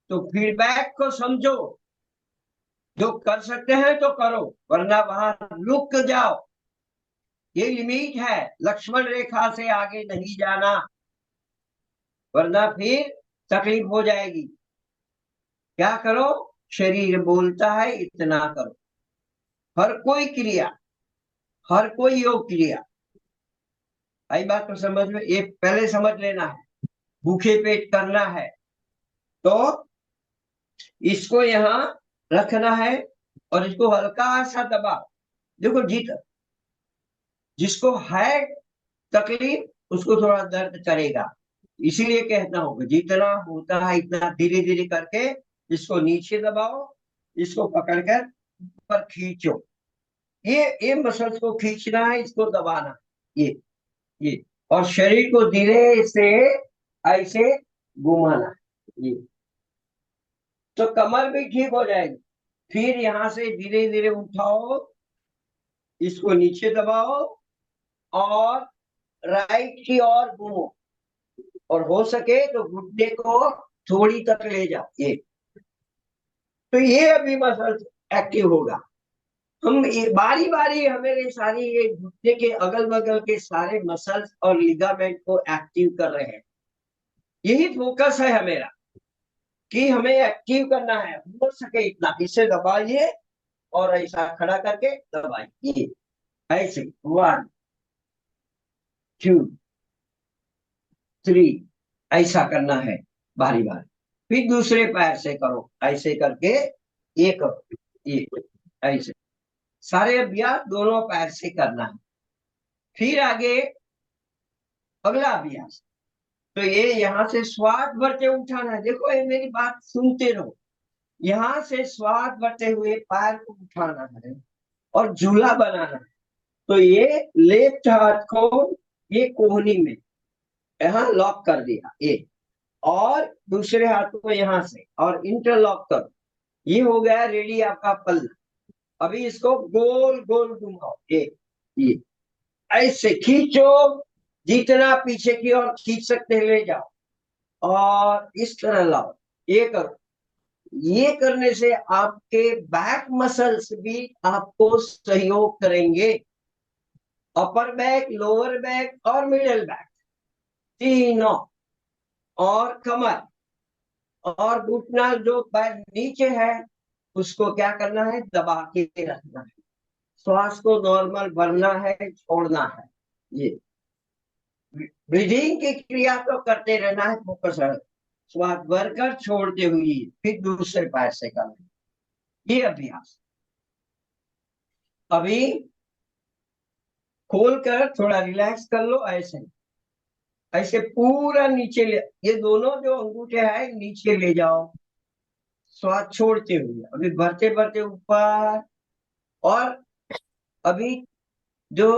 तो फीडबैक को समझो। जो कर सकते हैं तो करो, वरना वहां रुक जाओ। ये लिमिट है, लक्ष्मण रेखा से आगे नहीं जाना, वरना फिर तकलीफ हो जाएगी। क्या करो, शरीर बोलता है इतना करो। हर कोई क्रिया, हर कोई योग क्रिया, आई बात तो समझ में, ये पहले समझ लेना है। भूखे पेट करना है तो इसको यहाँ रखना है और इसको हल्का सा दबाओ। देखो जिसको है तकलीफ उसको थोड़ा दर्द करेगा, इसीलिए कहता हूँ कि जितना होता है इतना धीरे धीरे करके इसको नीचे दबाओ, इसको पकड़कर ऊपर खींचो। ये मसल्स को खींचना है, इसको दबाना, ये और शरीर को धीरे से ऐसे घुमाना, ये तो कमर भी ठीक हो जाएगी। फिर यहां से धीरे धीरे उठाओ, इसको नीचे दबाओ और राइट की ओर घूमो, और हो सके तो घुटने को थोड़ी तक ले जाओ। ये तो ये अभी मसल एक्टिव होगा। हम बारी बारी हमें सारी ये घुटने के अगल बगल के सारे मसल्स और लिगामेंट को एक्टिव कर रहे हैं। यही फोकस है हमेरा कि हमें एक्टिव करना है, हो सके इतना। इसे दबाइए और ऐसा खड़ा करके दबाइए, ऐसे 1 2 3 ऐसा करना है बारी बारी। फिर दूसरे पैर से करो, ऐसे करके ये करो, ये ऐसे सारे अभ्यास दोनों पैर से करना है। फिर आगे अगला अभ्यास, तो ये यहाँ से श्वास भरते उठाना है। देखो ये मेरी बात सुनते रहो, यहाँ से श्वास भरते हुए पैर को उठाना है और झूला बनाना है। तो ये लेफ्ट हाथ को ये कोहनी में यहाँ लॉक कर दिया, ये, और दूसरे हाथ को यहाँ से और इंटरलॉक करो। ये हो गया रेडी आपका पल्ला। अभी इसको गोल गोल घुमाओ, ये ऐसे खींचो, जितना पीछे की ओर खींच सकते ले जाओ और इस तरह लाओ। ये करो, ये करने से आपके बैक मसल्स भी आपको सहयोग करेंगे। अपर बैक, लोअर बैक और मिडल बैक तीनों, और कमर और घुटना जो पैर नीचे है उसको क्या करना है, दबा के रखना है। श्वास को नॉर्मल भरना है, छोड़ना है। ये ब्रीदिंग की क्रिया तो करते रहना है, फोकस है, श्वास भरकर छोड़ते हुए फिर दूसरे पैर से करना, ये अभ्यास। अभी खोलकर थोड़ा रिलैक्स कर लो, ऐसे ऐसे पूरा नीचे ले, ये दोनों जो अंगूठे हैं नीचे ले जाओ, श्वास छोड़ते हुए। अभी भरते भरते ऊपर, और अभी जो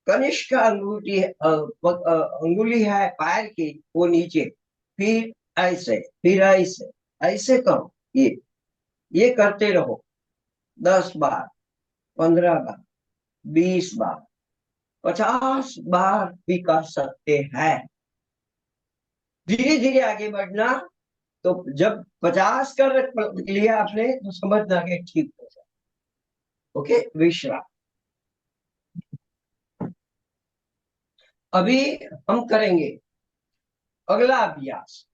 कनिष्क अंगूठी है, अंगुली है पैर की, वो नीचे, फिर ऐसे, फिर ऐसे, ऐसे करो। ये करते रहो 10 बार, 15 बार, 20 बार, 50 बार भी कर सकते हैं। धीरे धीरे आगे बढ़ना। तो जब 50 कर लिया आपने तो समझना कि ठीक हो जाए। ओके, विश्राम। अभी हम करेंगे अगला अभ्यास।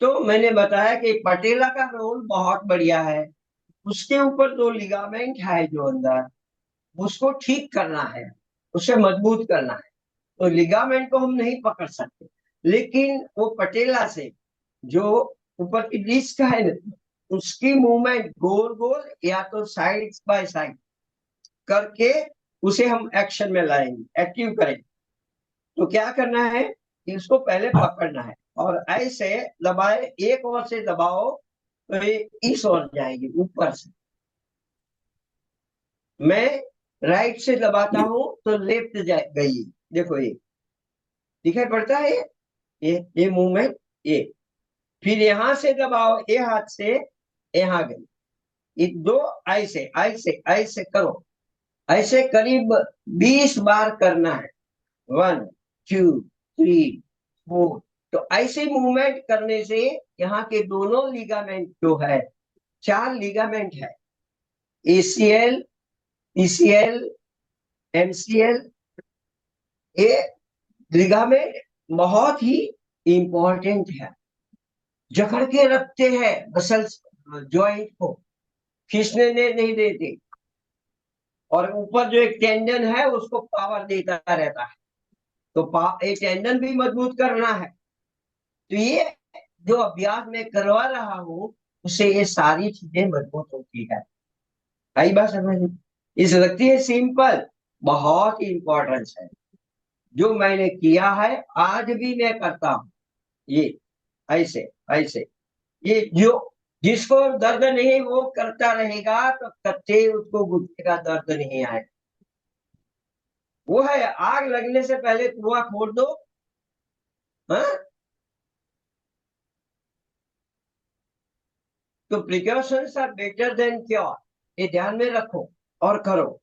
तो मैंने बताया कि पटेला का रोल बहुत बढ़िया है, उसके ऊपर जो लिगामेंट है जो अंदर, उसको ठीक करना है, उसे मजबूत करना है। तो लिगामेंट को हम नहीं पकड़ सकते, लेकिन वो पटेला से जो ऊपर की डिस्क है ना, उसकी मूवमेंट गोल गोल या तो साइड बाय साइड करके उसे हम एक्शन में लाएंगे, एक्टिव करेंगे। तो क्या करना है कि उसको पहले पकड़ना है और ऐसे दबाए, एक ओर से दबाओ तो ये इस ओर जाएगी ऊपर से, मैं राइट से दबाता हूं तो लेफ्ट गई, देखो ये दिखाई पड़ता है, ये मूवमेंट, ये फिर यहां से दबाओ, ये हाथ से यहाँ गई, ये दो, ऐसे ऐसे ऐसे करो, ऐसे करीब 20 बार करना है। 1 2 3 4, तो ऐसे मूवमेंट करने से यहाँ के दोनों लिगामेंट जो है, 4 लिगामेंट है, एसीएल, ईसीएल, एमसीएल, ये लिगामेंट बहुत ही इंपॉर्टेंट है, जकड़ के रखते हैं मसल्स, जॉइंट को खींचने नहीं देते, और ऊपर जो एक टेंडन है उसको पावर देता रहता है, तो एक टेंडन भी मजबूत करना है। तो ये जो अभ्यास मैं करवा रहा हूँ उससे ये सारी चीजें मजबूत होती है। आई बात समझ में? इस लगती है सिंपल, बहुत ही इंपॉर्टेंस है, जो मैंने किया है आज भी मैं करता हूँ, ये ऐसे ऐसे, ये जो जिसको दर्द नहीं वो करता रहेगा तो कच्चे उसको घुटने का दर्द नहीं आए। वो है आग लगने से पहले कुआं खोद दो, हाँ? तो precautions are better than cure, ये ध्यान में रखो और करो।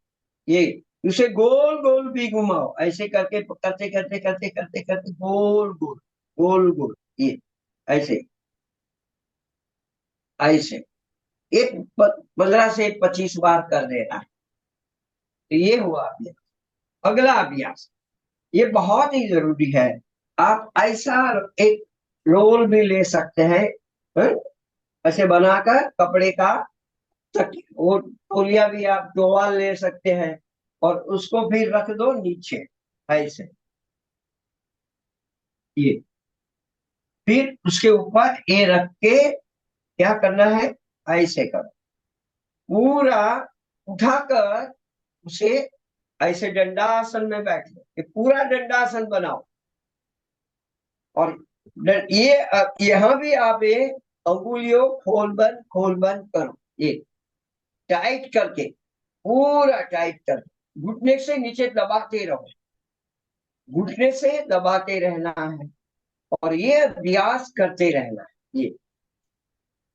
ये उसे गोल गोल भी घुमाओ, ऐसे करके करते करते करते करते करते गोल गोल गोल गोल, ये ऐसे ऐसे एक 15 से 25 बार कर देना है। तो ये हुआ अभ्यास। अगला अभ्यास, ये बहुत ही जरूरी है, आप ऐसा एक रोल भी ले सकते हैं, हैं? ऐसे बनाकर कपड़े का, वो तौलिया भी आप टोवाल ले सकते हैं, और उसको भी रख दो नीचे ऐसे, ये फिर उसके ऊपर ये रख के क्या करना है, ऐसे करो, पूरा उठाकर उसे ऐसे डंडासन में बैठ लो, ये पूरा डंडासन बनाओ, और ये यहाँ भी आप ये अंगुलियों खोल बंद करो, ये टाइट करके, पूरा टाइट करके घुटने से नीचे दबाते रहो, घुटने से दबाते रहना है, और ये अभ्यास करते रहना है, ये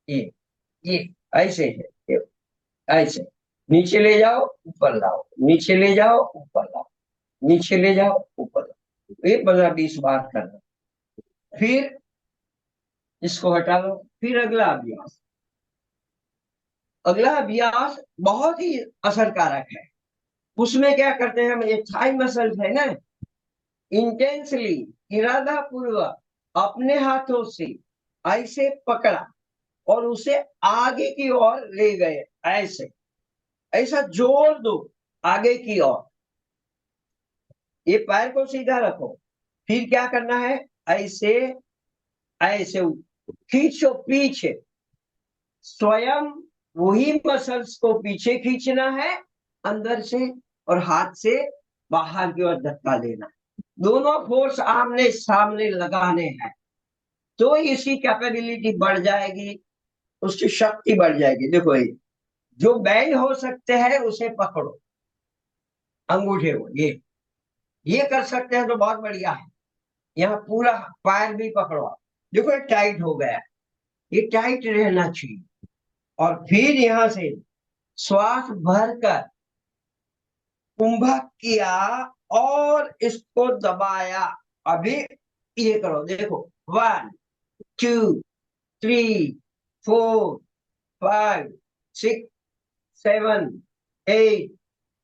ये ऐसे है, ये ऐसे नीचे ले जाओ ऊपर लाओ, नीचे ले जाओ ऊपर लाओ, नीचे ले जाओ ऊपर लाओ, ये 15-20 बार करना। फिर इसको हटा लो, फिर अगला अभ्यास, अगला अभ्यास बहुत ही असरकारक है। उसमें क्या करते हैं हम, ये थाई मसल है ना, इंटेंसली, इरादा पूर्वक अपने हाथों से ऐसे पकड़ा और उसे आगे की ओर ले गए, ऐसे ऐसा जोर दो आगे की ओर, ये पैर को सीधा रखो, फिर क्या करना है, ऐसे ऐसे खींचो पीछे, स्वयं वही मसल्स को पीछे खींचना है अंदर से, और हाथ से बाहर की ओर धक्का देना, दोनों फोर्स आमने सामने लगाने हैं, तो इसकी कैपेबिलिटी बढ़ जाएगी, उसकी शक्ति बढ़ जाएगी। देखो ये जो बैंड हो सकते हैं उसे पकड़ो, अंगूठे को, ये कर सकते हैं तो बहुत बढ़िया है, यहाँ पूरा पैर भी पकड़ो, देखो ये टाइट हो गया, ये टाइट रहना चाहिए, और फिर यहाँ से श्वास भरकर कुंभक किया और इसको दबाया, अभी ये करो, देखो 1 2 3 4 5 6 7 8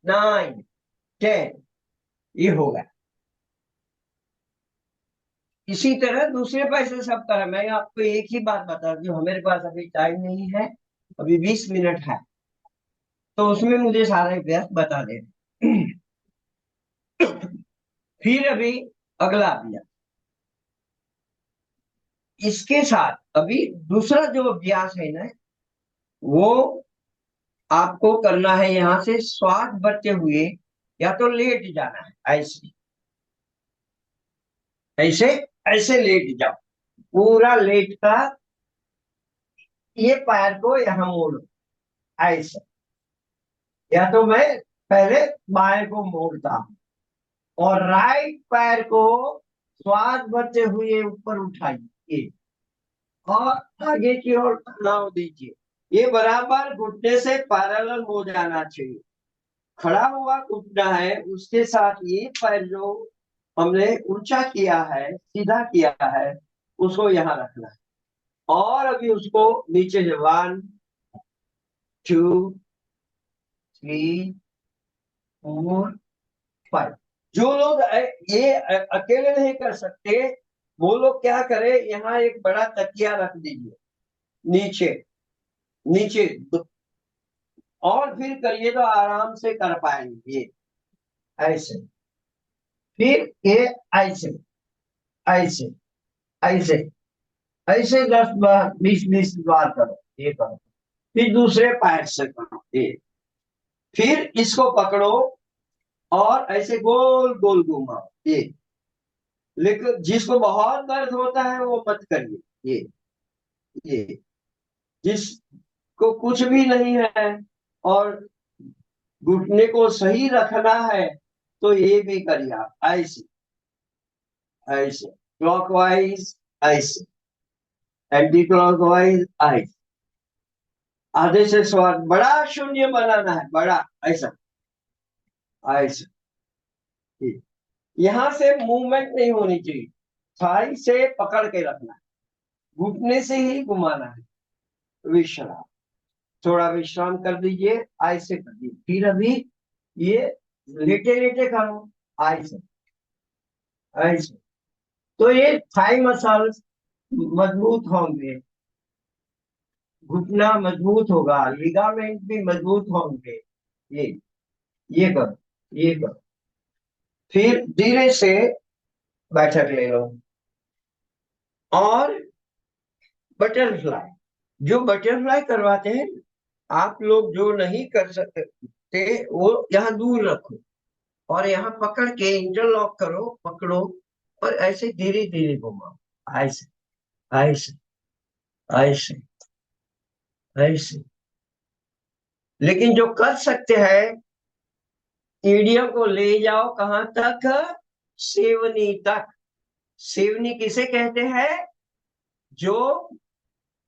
9 10, ये होगा। इसी तरह दूसरे पैसे सब तरह, मैं आपको एक ही बात बता दूं, हमारे पास अभी टाइम नहीं है, अभी 20 मिनट है, तो उसमें मुझे सारा अभ्यास बता दे। फिर अभी अगला अभ्यास, इसके साथ अभी दूसरा जो अभ्यास है ना, वो आपको करना है, यहां से श्वास भरते हुए या तो लेट जाना है, ऐसे ऐसे ऐसे लेट जाओ, पूरा लेट का, ये पैर को यहां मोड़ो, ऐसे या तो मैं पहले बाएं को मोड़ता हूं और राइट पैर को श्वास भरते हुए ऊपर उठाइए और आगे की ओर तनाव दीजिए। ये बराबर घुटने से पैरेलल हो जाना चाहिए। खड़ा हुआ घुटना है, उसके साथ ये पैर जो हमने ऊंचा किया है, सीधा किया है, उसको यहाँ रखना है। और अभी उसको नीचे से 1 2 3 4 5। जो लोग ये अकेले नहीं कर सकते, वो लोग क्या करें, यहाँ एक बड़ा तकिया रख दीजिए नीचे नीचे, और फिर करिए तो आराम से कर पाएंगे। ये ऐसे, फिर ये ऐसे ऐसे ऐसे ऐसे 10 बार 20 बार करो, ये करो। फिर दूसरे पैर से करो ये। फिर इसको पकड़ो और ऐसे गोल गोल घुमाओ ये। लेकिन जिसको बहुत दर्द होता है वो मत करिए ये। जिसको कुछ भी नहीं है और घुटने को सही रखना है तो ये भी करिए आप ऐसे ऐसे, क्लॉकवाइज ऐसे, एंटी क्लॉकवाइज ऐसे। आधे से स्वाद बड़ा शून्य बनाना है, बड़ा ऐसा ऐसा। यहां से मूवमेंट नहीं होनी चाहिए, थाई से पकड़ के रखना है, घुटने से ही घुमाना है। विश्राम, थोड़ा विश्राम कर दीजिए, ऐसे कर दीजिए। फिर अभी ये लेटे लेटे करो ऐसे ऐसे। तो ये थाई मसल्स मजबूत होंगे, घुटना मजबूत होगा, लिगामेंट भी मजबूत होंगे। ये ये करो, ये करो। फिर धीरे से बैठक ले लो। और बटरफ्लाई, जो बटरफ्लाई करवाते हैं, आप लोग जो नहीं कर सकते वो यहाँ दूर रखो और यहाँ पकड़ के इंटरलॉक करो, पकड़ो और ऐसे धीरे धीरे घुमाओ, ऐसे ऐसे ऐसे ऐसे। लेकिन जो कर सकते हैं, ईडियम को ले जाओ कहां तक, सेवनी तक। सेवनी किसे कहते हैं, जो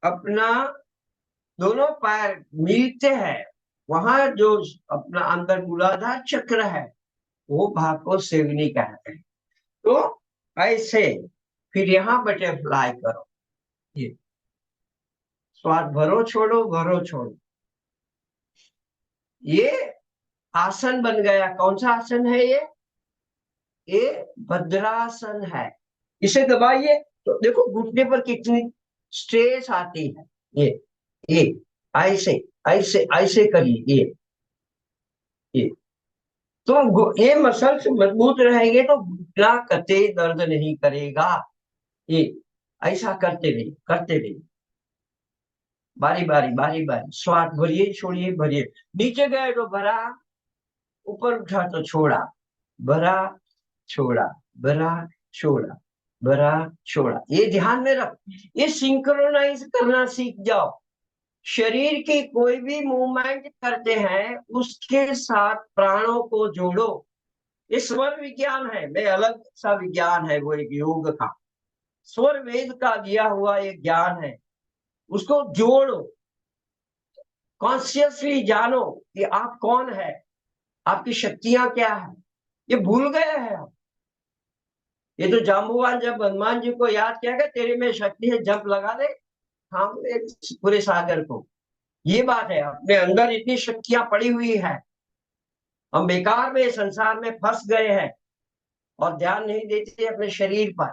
अपना दोनों पैर मिलते हैं, वहां जो अपना अंदर मूलाधार चक्र है, वो भाग को सेवनी कहते हैं। तो ऐसे, फिर यहाँ बटरफ्लाई करो, ये श्वास भरो छोड़ो, भरो छोड़ो। ये आसन बन गया। कौन सा आसन है ये भद्रासन है। इसे दबाइए तो देखो घुटने पर कितनी स्ट्रेस आती है। ये ऐसे ऐसे ऐसे करिए ये। तो ये मसल्स मजबूत रहेंगे तो घुटना कतई दर्द नहीं करेगा। ये ऐसा करते रहिए, करते रहिए, बारी बारी बारी बारी। श्वास भरिए, छोड़िए, भरिए। नीचे गए तो भरा, ऊपर उठा तो छोड़ा, भरा छोड़ा, भरा छोड़ा, भरा छोड़ा। ये ध्यान में रख, ये सिंक्रोनाइज करना सीख जाओ। शरीर की कोई भी मूवमेंट करते हैं उसके साथ प्राणों को जोड़ो। ये स्वर विज्ञान है, मैं अलग सा विज्ञान है, वो एक योग का, स्वर वेद का दिया हुआ एक ज्ञान है। उसको जोड़ो, कॉन्शियसली जानो कि आप कौन है, आपकी शक्तियां क्या है। ये भूल गए हैं आप। ये तो जाम्बुवान जब हनुमान जी को याद किया गया, तेरे में शक्ति है, जंप लगा दे, हम पूरे सागर को। ये बात है, अपने अंदर इतनी शक्तियां पड़ी हुई है, हम बेकार में संसार में फंस गए हैं और ध्यान नहीं देते अपने शरीर पर।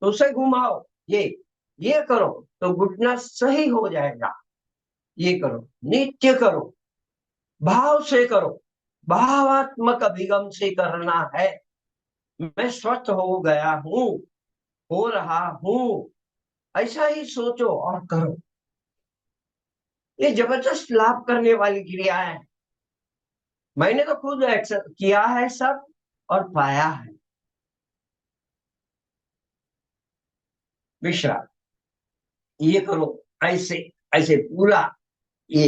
तो उसे घुमाओ, ये करो तो घुटना सही हो जाएगा। ये करो, नित्य करो, भाव से करो, भावात्मक अभिगम से करना है। मैं स्वस्थ हो गया हूं, हो रहा हूं, ऐसा ही सोचो और करो। ये जबरदस्त लाभ करने वाली क्रिया है। मैंने तो खुद किया है सब और पाया है। विश्राम, ये करो ऐसे ऐसे पूरा, ये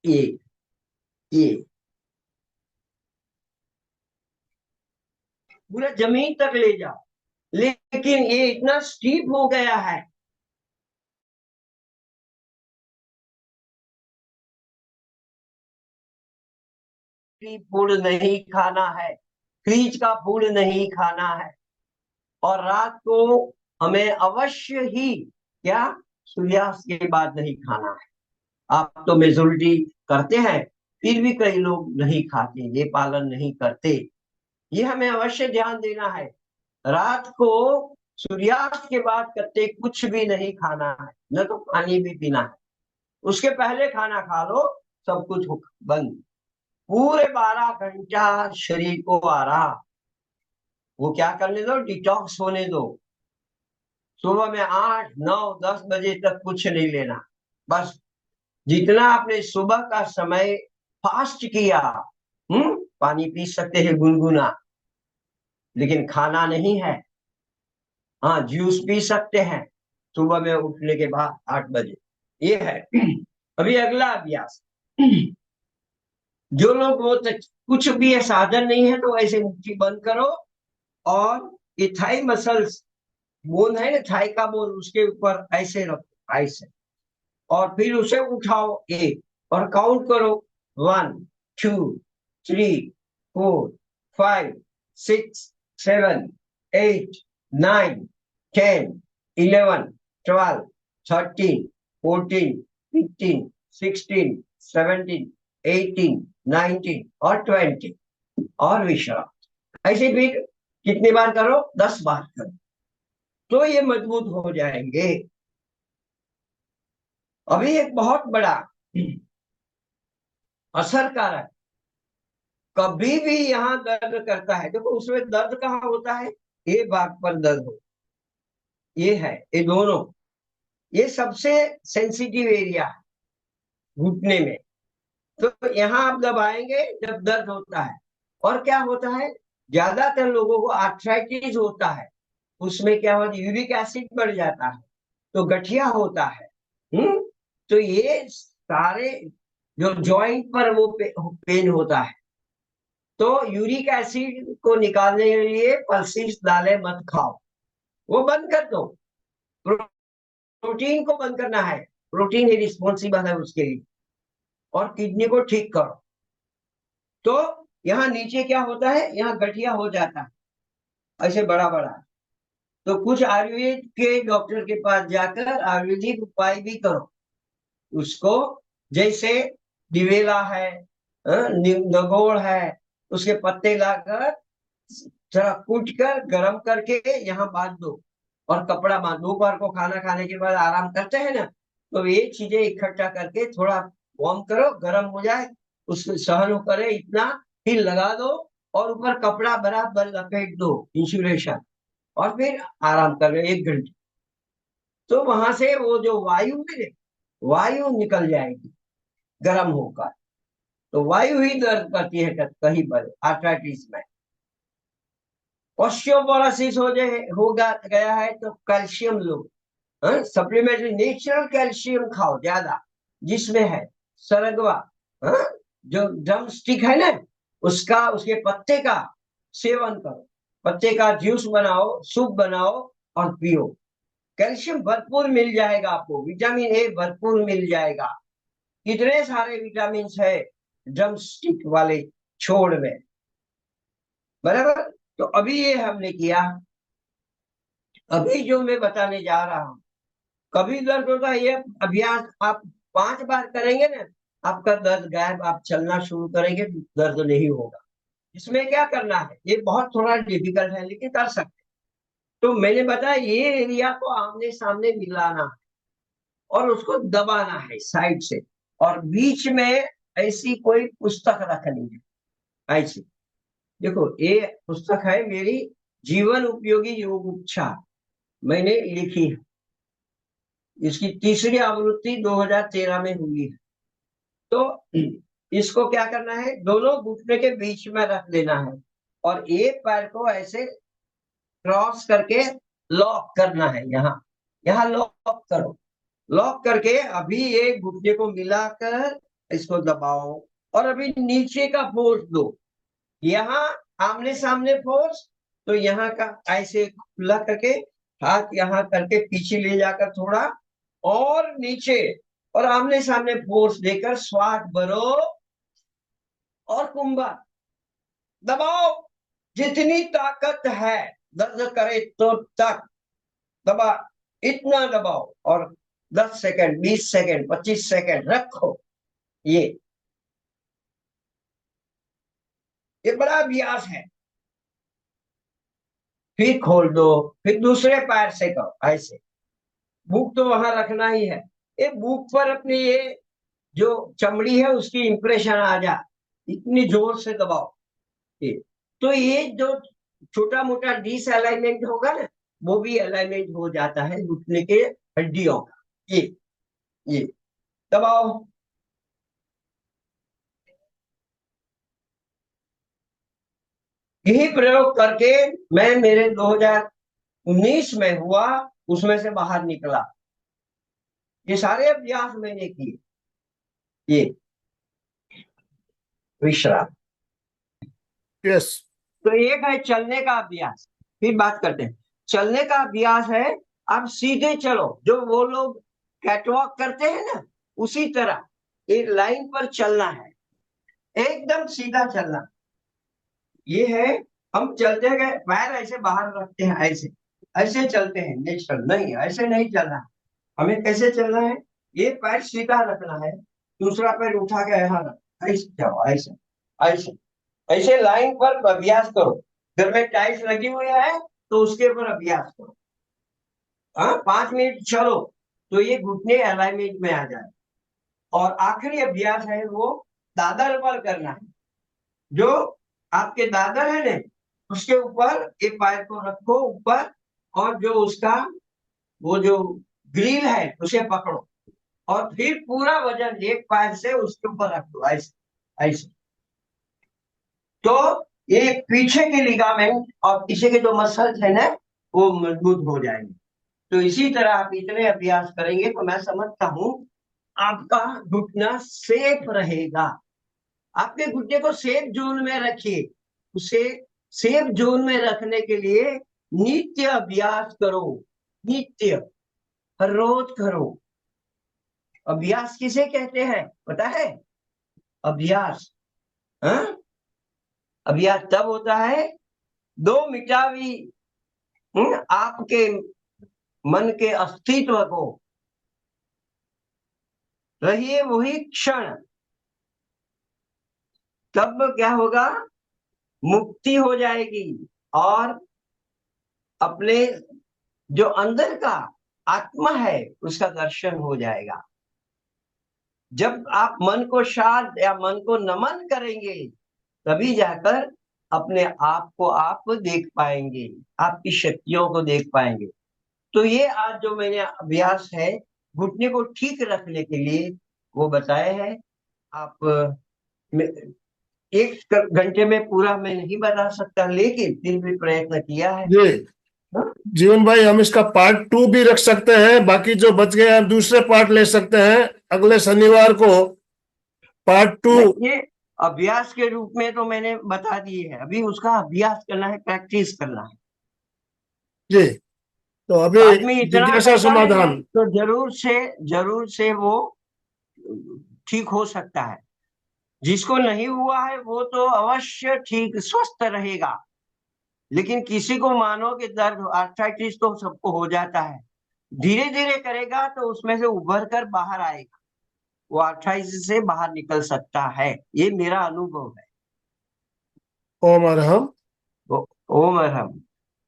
ये ये पूरा जमीन तक ले जाओ, लेकिन ये इतना स्टीप हो गया है। फूड नहीं खाना है, फ्रीज का फूड नहीं खाना है, और रात को हमें अवश्य ही क्या, सूर्यास्त के बाद नहीं खाना है। आप तो मेजोरिटी करते हैं, फिर भी कई लोग नहीं खाते, ये पालन नहीं करते। ये हमें अवश्य ध्यान देना है। रात को सूर्यास्त के बाद कत्ते कुछ भी नहीं खाना है, न तो पानी भी पीना है। उसके पहले खाना खा लो, सब कुछ बंद। पूरे 12 घंटा शरीर को आराम, वो क्या करने दो, डिटॉक्स होने दो। सुबह में 8 9 10 बजे तक कुछ नहीं लेना। बस जितना आपने सुबह का समय फास्ट किया, पानी पी सकते हैं गुनगुना, लेकिन खाना नहीं है। हाँ, जूस पी सकते हैं सुबह में उठने के बाद 8 बजे। ये है। अभी अगला अभ्यास। जो लोग वो कुछ भी है, साधन नहीं है, तो ऐसे मुट्ठी बंद करो, और ये थाई मसल्स, बोन है ना, थाई का बोन, उसके ऊपर ऐसे रखो, ऐसे, और फिर उसे उठाओ एक, और काउंट करो, 1 2 3 4 5 6 7 8 9 10 11 12 13 14 15 16 17 18 और विश्राम। ऐसे भी कितनी बार करो, 10 बार करो, तो ये मजबूत हो जाएंगे। अभी एक बहुत बड़ा असर कारक, कभी भी यहाँ दर्द करता है, देखो उसमें दर्द कहाँ होता है, ये भाग पर दर्द हो, ये है, ये दोनों, ये सबसे सेंसिटिव एरिया है घुटने में। तो यहाँ आप दबाएंगे जब दर्द होता है। और क्या होता है, ज्यादातर लोगों को आर्थराइटिस होता है, उसमें क्या होता है, यूरिक एसिड बढ़ जाता है, तो गठिया होता है। तो ये सारे जो जॉइंट पर वो पेन होता है, तो यूरिक एसिड को निकालने के लिए पल्सिस दालें मत खाओ, वो बंद कर दो। प्रोटीन को बंद करना है, प्रोटीन ही रिस्पॉन्सिबल है उसके लिए। और किडनी को ठीक करो। तो यहाँ नीचे क्या होता है, यहाँ गठिया हो जाता है ऐसे बड़ा बड़ा। तो कुछ आयुर्वेद के डॉक्टर के पास जाकर आयुर्वेदिक उपाय भी करो उसको, जैसे दिवेला है, नगोड़ है, उसके पत्ते लाकर थोड़ा कूट कर गर्म करके यहाँ बांध दो, और कपड़ा बांध। दोपहर को खाना खाने के बाद आराम करते हैं ना, तो ये चीजें इकट्ठा करके थोड़ा वार्म करो, गर्म हो जाए, उसको सहन करे इतना, फिर लगा दो, और ऊपर कपड़ा बराबर लपेट दो, इंसुलेशन, और फिर आराम कर लो 1 घंटे। तो वहां से वो जो वायु है, वायु निकल जाएगी गर्म होकर। तो वायु ही दर्द करती है कहीं पर आर्थराइटिस में। ऑस्टियोपोरोसिस होगा गया है, तो कैल्शियम लो, सप्लीमेंट्री नेचुरल कैल्शियम खाओ ज्यादा, जिसमें है सरगवा, जो ड्रम स्टिक है ना, उसका, उसके पत्ते का सेवन करो, पत्ते का जूस बनाओ, सूप बनाओ और पियो। कैल्शियम भरपूर मिल जाएगा आपको, विटामिन ए भरपूर मिल जाएगा। कितने सारे विटामिन है ड्रम स्टिक वाले छोड़ में, बराबर। तो अभी ये हमने किया। अभी जो मैं बताने जा रहा हूं, कभी दर्द होता है, ये अभ्यास आप 5 बार करेंगे ना, आपका दर्द गायब, आप चलना शुरू करेंगे, दर्द नहीं होगा। इसमें क्या करना है, ये बहुत थोड़ा डिफिकल्ट है, लेकिन कर सकते। तो मैंने बताया, ये एरिया को आमने सामने मिलाना है, और उसको दबाना है साइड से, और बीच में ऐसी कोई पुस्तक रखनी है ऐसी। देखो ये पुस्तक है मेरी, जीवन उपयोगी योग उपचार, मैंने लिखी है। इसकी तीसरी आवृत्ति 2013 में हुई है। तो इसको क्या करना है, दोनों घुटने के बीच में रख देना है, और एक पैर को ऐसे क्रॉस करके लॉक करना है। यहाँ यहाँ लॉक करो, लॉक करके अभी एक घुटने को मिलाकर इसको दबाओ, और अभी नीचे का फोर्स दो। यहाँ आमने सामने फोर्स, तो यहाँ का ऐसे खुला करके हाथ यहाँ करके पीछे ले जाकर थोड़ा और नीचे, और आमने सामने फोर्स देकर श्वास भरो और कुंभा दबाओ जितनी ताकत है, दर्द करे तो तक दबा, इतना दबाओ और 10 सेकंड 20 सेकंड 25 सेकंड रखो। ये बड़ा अभ्यास है। फिर खोल दो, फिर दूसरे पैर से करो ऐसे। बुक तो वहां रखना ही है। ये बुक पर अपनी ये जो चमड़ी है उसकी इंप्रेशन आ जा, इतनी जोर से दबाओ। ये तो ये जो छोटा मोटा डिसअलाइनमेंट होगा ना, वो भी अलाइनमेंट हो जाता है घुटने के हड्डियों का। ये दबाओ। यही प्रयोग करके मैं मेरे 2019 में हुआ, उसमें से बाहर निकला। ये सारे अभ्यास मैंने किए। ये विश्राम। यस। तो एक है चलने का अभ्यास, फिर बात करते हैं। चलने का अभ्यास है, आप सीधे चलो, जो वो लोग कैटवॉक करते हैं ना, उसी तरह एक लाइन पर चलना है, एकदम सीधा चलना। ये है, हम चलते गए पैर ऐसे बाहर रखते हैं, ऐसे ऐसे चलते हैं नेचुरल, नहीं ऐसे नहीं चलना। हमें कैसे चलना है, ये पैर सीधा रखना है, दूसरा पैर उठा के यहाँ रख, ऐसे जाओ, ऐसे ऐसे ऐसे लाइन पर अभ्यास करो। घर में टाइल्स लगी हुई है तो उसके ऊपर अभ्यास करो। हाँ, 5 मिनट चलो तो ये घुटने अलाइनमेंट में आ जाए। और आखिरी अभ्यास है वो दादर पर करना है। जो आपके दादर है ना, उसके ऊपर एक पैर को रखो ऊपर, और जो उसका वो जो ग्रिल है उसे पकड़ो, और फिर पूरा वजन एक पैर से उसके ऊपर रख दो, ऐसे ऐसे। तो ये पीछे के लिगामेंट और पीछे के जो मसल्स है ना, वो मजबूत हो जाएंगे। तो इसी तरह आप इतने अभ्यास करेंगे तो मैं समझता हूं आपका घुटना सेफ रहेगा। आपके घुटने को सेफ जोन में रखिए। उसे सेफ जोन में रखने के लिए नित्य अभ्यास करो, नित्य, हर रोज करो। अभ्यास किसे कहते हैं पता है? अभ्यास, हाँ, अभ्यास तब होता है दो मिटावी आपके मन के अस्तित्व को, रहिए वही क्षण। तब क्या होगा, मुक्ति हो जाएगी और अपने जो अंदर का आत्मा है उसका दर्शन हो जाएगा। जब आप मन को शांत या मन को नमन करेंगे, तभी जाकर अपने आप को आप देख पाएंगे, आपकी शक्तियों को देख पाएंगे। तो ये आज जो मैंने अभ्यास है घुटने को ठीक रखने के लिए वो बताए हैं। आप 1 घंटे में पूरा मैं नहीं बता सकता, लेकिन फिर भी प्रयत्न किया है। जी जीवन भाई, हम इसका पार्ट 2 भी रख सकते हैं, बाकी जो बच गए हम दूसरे पार्ट ले सकते हैं अगले शनिवार को, पार्ट 2। ये अभ्यास के रूप में तो मैंने बता दिए है, अभी उसका अभ्यास करना है, प्रैक्टिस करना है। जी, तो अभी आदमी इतना जिज्ञासा करता है समाधान। तो जरूर से वो ठीक हो सकता है। जिसको नहीं हुआ है वो तो अवश्य ठीक स्वस्थ रहेगा। लेकिन किसी को मानो कि दर्द आर्थराइटिस तो सबको हो जाता है, धीरे धीरे करेगा तो उसमें से उभर कर बाहर आएगा, वो आर्थराइटिस से बाहर निकल सकता है। ये मेरा अनुभव है। ओम अरहम। ओम अरहम।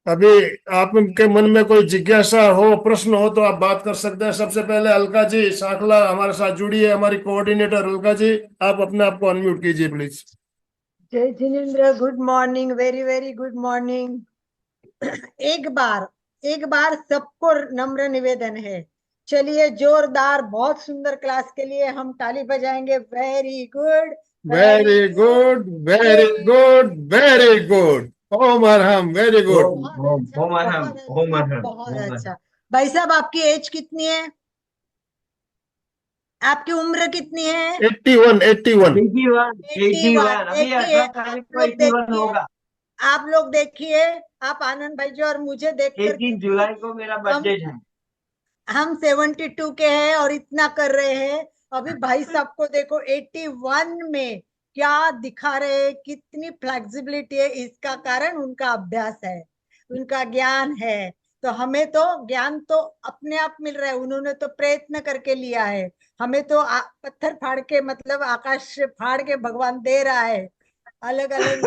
अभी आपके मन में कोई जिज्ञासा हो, प्रश्न हो तो आप बात कर सकते हैं। सबसे पहले अलका जी सांखला हमारे साथ जुड़ी है, हमारी कोऑर्डिनेटर। अलका जी, आप अपने आप को अनम्यूट कीजिए प्लीज। जय Jinendra, good morning, very very good morning. एक बार सबको नम्र निवेदन है, चलिए जोरदार बहुत सुंदर क्लास के लिए हम ताली बजाएंगे। Very good, very good, very good, very good. ओम अरहम, वेरी गुड। ओम अरहम, ओम अरहम, बहुत ओम अरहम। अच्छा। भाई साहब, आपकी एज कितनी है? आपकी उम्र कितनी है? 81 81। 81 81 अभी देखिए 18 तारीख आप को लोग 81 देखिए, होगा। आप लोग देखिए, आप आनंद भाई जी और मुझे देख करके 18 जुलाई को मेरा हम बर्थडे है। हम 72 के हैं और इतना कर रहे हैं। अभी भाई साहब को देखो 81 में क्या दिखा रहे हैं, कितनी फ्लेक्सिबिलिटी है। इसका कारण उनका अभ्यास है, उनका ज्ञान है। तो हमें तो ज्ञान तो अपने आप मिल रहा है, उन्होंने तो प्रयत्न करके लिया है। हमें तो पत्थर फाड़ के, मतलब आकाश से फाड़ के भगवान दे रहा है, अलग अलग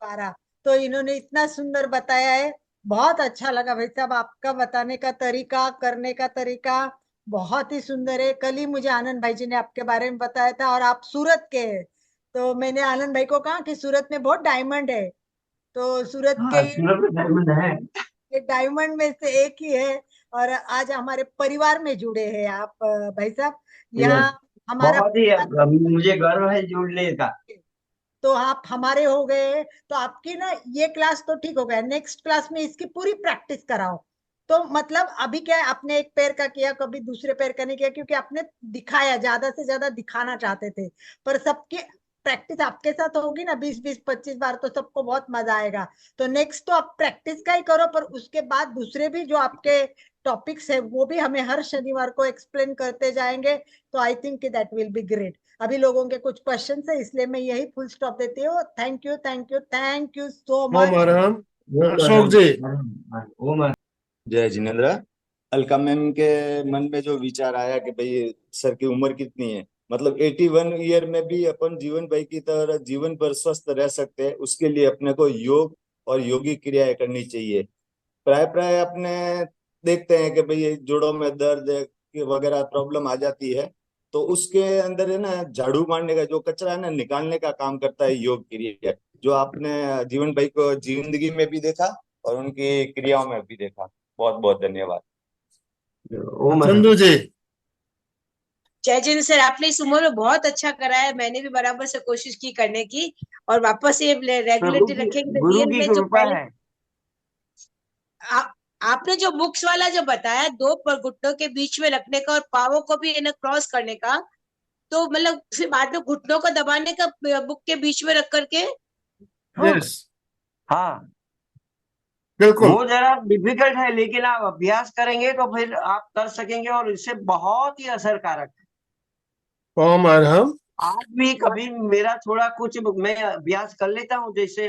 पारा। तो इन्होंने इतना सुंदर बताया है, बहुत अच्छा लगा भाई साहब। आपका बताने का तरीका, करने का तरीका बहुत ही सुंदर है। कल ही मुझे आनंद भाई जी ने आपके बारे में बताया था, और आप सूरत के हैं। तो मैंने आनंद भाई को कहा कि सूरत में बहुत डायमंड है, तो सूरत के हाँ, सूरत में डायमंड है। ये डायमंड में से एक ही है। और आज हमारे परिवार में जुड़े हैं आप, भाई साहब। यस, यहाँ हमारा बहुत ही परिवार, मुझे गर्व है जुड़ने का। तो आप हमारे हो गए। तो आपकी ना ये क्लास तो ठीक हो गया, नेक्स्ट क्लास में इसकी पूरी प्रैक्टिस कराओ। तो मतलब अभी क्या है, आपने एक पैर का किया, कभी दूसरे पैर का नहीं किया, क्योंकि आपने दिखाया, ज्यादा से ज्यादा दिखाना चाहते थे। पर सबकी प्रैक्टिस आपके साथ होगी ना 20-20 25 बार, तो सबको बहुत मजा आएगा। तो नेक्स्ट तो आप प्रैक्टिस का ही करो, पर उसके बाद दूसरे भी जो आपके टॉपिक्स है वो भी हमें हर शनिवार को एक्सप्लेन करते जाएंगे। तो I think that will be great. अभी लोगों के कुछ क्वेश्चन है, इसलिए मैं यही फुल स्टॉप देती हूँ। Thank you, thank you, thank you so ओम मच। अरहम। वो अशोक जी। वो जय जिनेन्द्र। अलका मैम के मन में जो विचार आया कि भाई सर की उम्र कितनी है, मतलब 81 ईयर में भी अपन जीवन भाई की तरह जीवन भर स्वस्थ रह सकते हैं, उसके लिए अपने को योग और योगी क्रियाएं करनी चाहिए। प्राय प्राय अपने देखते हैं कि भाई ये जोड़ों में दर्द के वगैरह प्रॉब्लम आ जाती है, तो उसके अंदर है ना झाड़ू मारने का जो कचरा है ना निकालने का काम करता है योग क्रिया, जो आपने जीवन भाई को जिंदगी में भी देखा और उनकी क्रियाओं में भी देखा। बहुत बहुत धन्यवाद। चंदू जी। जय जिन सर, आपने इस उम्र में बहुत अच्छा करा है। मैंने भी बराबर से कोशिश की करने की, और वापस ये प्रभु रेगुलेटरी की रखेंगे तो गुरु रियल की में जो कृपा पहले है। आपने जो बुक्स वाला जो बताया, दो पर घुटनों के बीच में रखने का और पावों को भी ना क्रॉस करने का, तो मतलब फिर बाद में घुटनों को दबाने का बुक के बीच में रख करके। यस, हाँ, बिल्कुल। वो जरा डिफिकल्ट है, लेकिन आप अभ्यास करेंगे तो फिर आप कर सकेंगे, और इससे बहुत ही असरकारक है। ओम अरहम। आज भी कभी मेरा थोड़ा कुछ मैं अभ्यास कर लेता हूँ, जैसे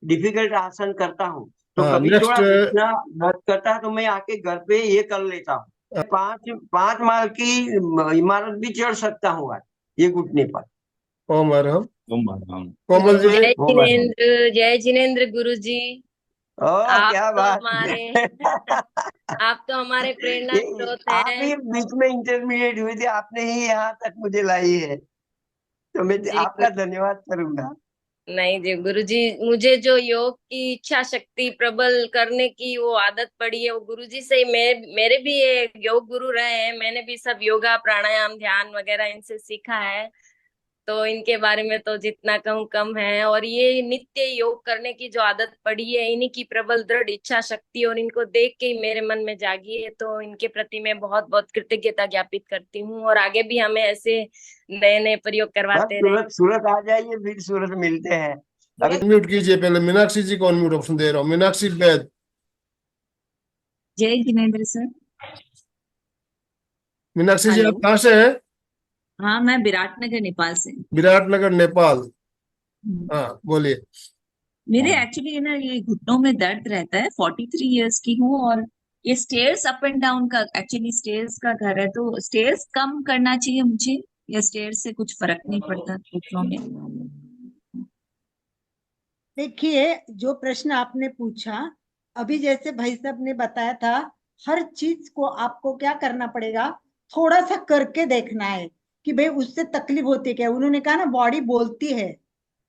डिफिकल्ट आसन करता हूँ, तो हाँ, कभी नेक्स्ट। थोड़ा घुटना दर्द करता है तो मैं आके घर पे ये कर लेता हूँ। 5 माल की इमारत भी चढ़ सकता हूँ आज ये घुटने पर। ओम अरहम। हम कोमल जी। जय वो बात है। जिनेन्द्र, जय जिनेन्द्र गुरु जी। ओ, आप क्या तो बात हमारे है। आप तो हमारे प्रेरणा स्रोत आप हैं। ही बीच में इंटरमीडिएट हुए थे, आपने ही यहाँ तक मुझे लाई है, तो मैं जी आपका धन्यवाद करूंगा। नहीं जी गुरु जी, मुझे जो योग की इच्छा शक्ति प्रबल करने की वो आदत पड़ी है, वो गुरु जी से ही। मेरे भी ये योग गुरु रहे हैं, मैंने भी सब योगा प्राणायाम ध्यान वगैरह इनसे सीखा है। तो इनके बारे में तो जितना कहूँ कम है। और ये नित्य योग करने की जो आदत पड़ी है, इन्हीं की प्रबल दृढ़ इच्छा शक्ति और इनको देख के ही मेरे मन में जागी है। तो इनके प्रति मैं बहुत बहुत कृतज्ञता ज्ञापित करती हूँ, और आगे भी हमें ऐसे नए नए प्रयोग बस करवाते रहे। सूरत सूरत आ जाइए, फिर सूरत मिलते हैं। अभी म्यूट कीजिए, पहले मीनाक्षी जी को अनम्यूट ऑप्शन दे रहा हूँ। मीनाक्षी वैद। जय जिनेन्द्र सर। मीनाक्षी जी, हेलो। आप कहाँ से हैं? हाँ, मैं विराटनगर नेपाल से। विराटनगर, नेपाल। हम्म। हाँ, बोलिए। मेरे एक्चुअली ना ये घुटनों में दर्द रहता है, 43 इयर्स की हूँ, और ये स्टेयर्स अप एंड डाउन का, एक्चुअली स्टेयर्स का घर है, तो स्टेयर्स कम करना चाहिए मुझे, या स्टेयर्स से कुछ फर्क नहीं पड़ता घुटनों में? देखिए, जो प्रश्न आपने पूछा, अभी जैसे भाई साहब ने बताया था, हर चीज को आपको क्या करना पड़ेगा, थोड़ा सा करके देखना है कि भाई उससे तकलीफ होती है क्या। उन्होंने कहा ना, बॉडी बोलती है,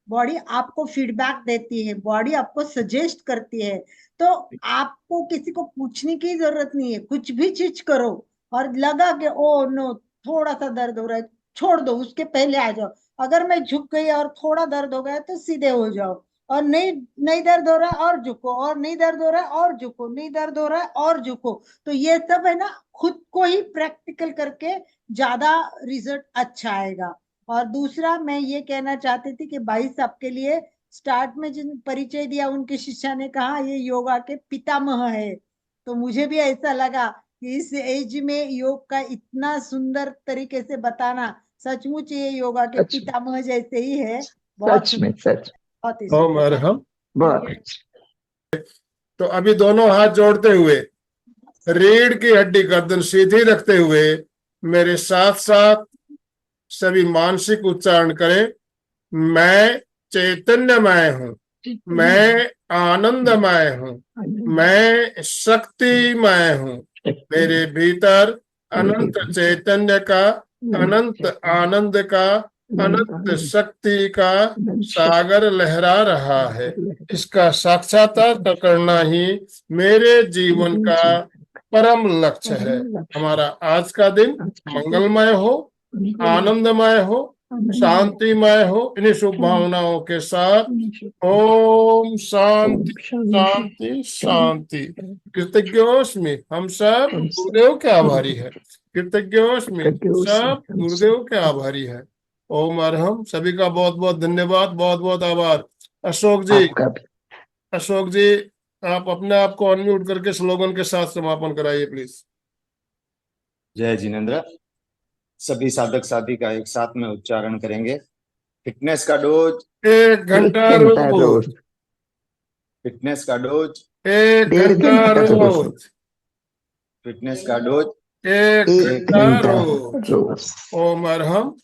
बॉडी आपको फीडबैक देती है, बॉडी आपको सजेस्ट करती है। तो आपको किसी को पूछने की जरूरत नहीं है, कुछ भी चीज करो और लगा के ओ नो थोड़ा सा दर्द हो रहा है, छोड़ दो, उसके पहले आ जाओ। अगर मैं झुक गई और थोड़ा दर्द हो गया तो सीधे हो जाओ, और नहीं नहीं दर्द हो रहा है और झुको, और नहीं दर्द हो रहा है और झुको, नहीं दर्द हो रहा है और झुको। तो ये सब है ना, खुद को उसको ही प्रैक्टिकल करके ज्यादा रिजल्ट अच्छा आएगा। और दूसरा मैं ये कहना चाहती थी कि भाई साहब के लिए स्टार्ट में जिन परिचय दिया उनके शिष्या ने कहा ये योगा के पितामह है, तो मुझे भी ऐसा लगा कि इस एज में योग का इतना सुंदर तरीके से बताना सचमुच ये योगा के सच में। पितामह जैसे ही है। बहुत सच में, सच बहुत ही ओम सुंदर। अरहम। बहुत तो अभी दोनों हाथ जोड़ते हुए रीढ़ की हड्डी गर्दन सीधी रखते हुए मेरे साथ साथ सभी मानसिक उच्चारण करें। मैं चैतन्यमय हूँ, मैं आनंदमय हूँ, मैं शक्तिमय हूँ। मेरे भीतर अनंत चैतन्य का, अनंत आनंद का, अनंत शक्ति का सागर लहरा रहा है। इसका साक्षात्कार करना ही मेरे जीवन का परम लक्ष्य है। हमारा आज का दिन मंगलमय हो, आनंदमय हो, शांतिमय हो। इन्हीं शुभ भावनाओं के साथ ओम शांति शांति शांति। कृतज्ञोस्मि, हम सब गुरुदेव के आभारी है। कृतज्ञोस्मि, सब गुरुदेव के आभारी है। ओम अरहम। सभी का बहुत बहुत धन्यवाद, बहुत बहुत आभार। अशोक जी, आपका भी। अशोक जी आप अपने आप को अनम्यूट करके स्लोगन के साथ समापन कराइए प्लीज। जय जिनेंद्र। सभी साधक साधिका एक साथ में उच्चारण करेंगे। फिटनेस का डोज 1 घंटा रोज, फिटनेस का डोज 1 1.5 घंटा घंटा रोज, फिटनेस का डोज 1 1 घंटा घंटा रोज। रोज। ओम अरहम।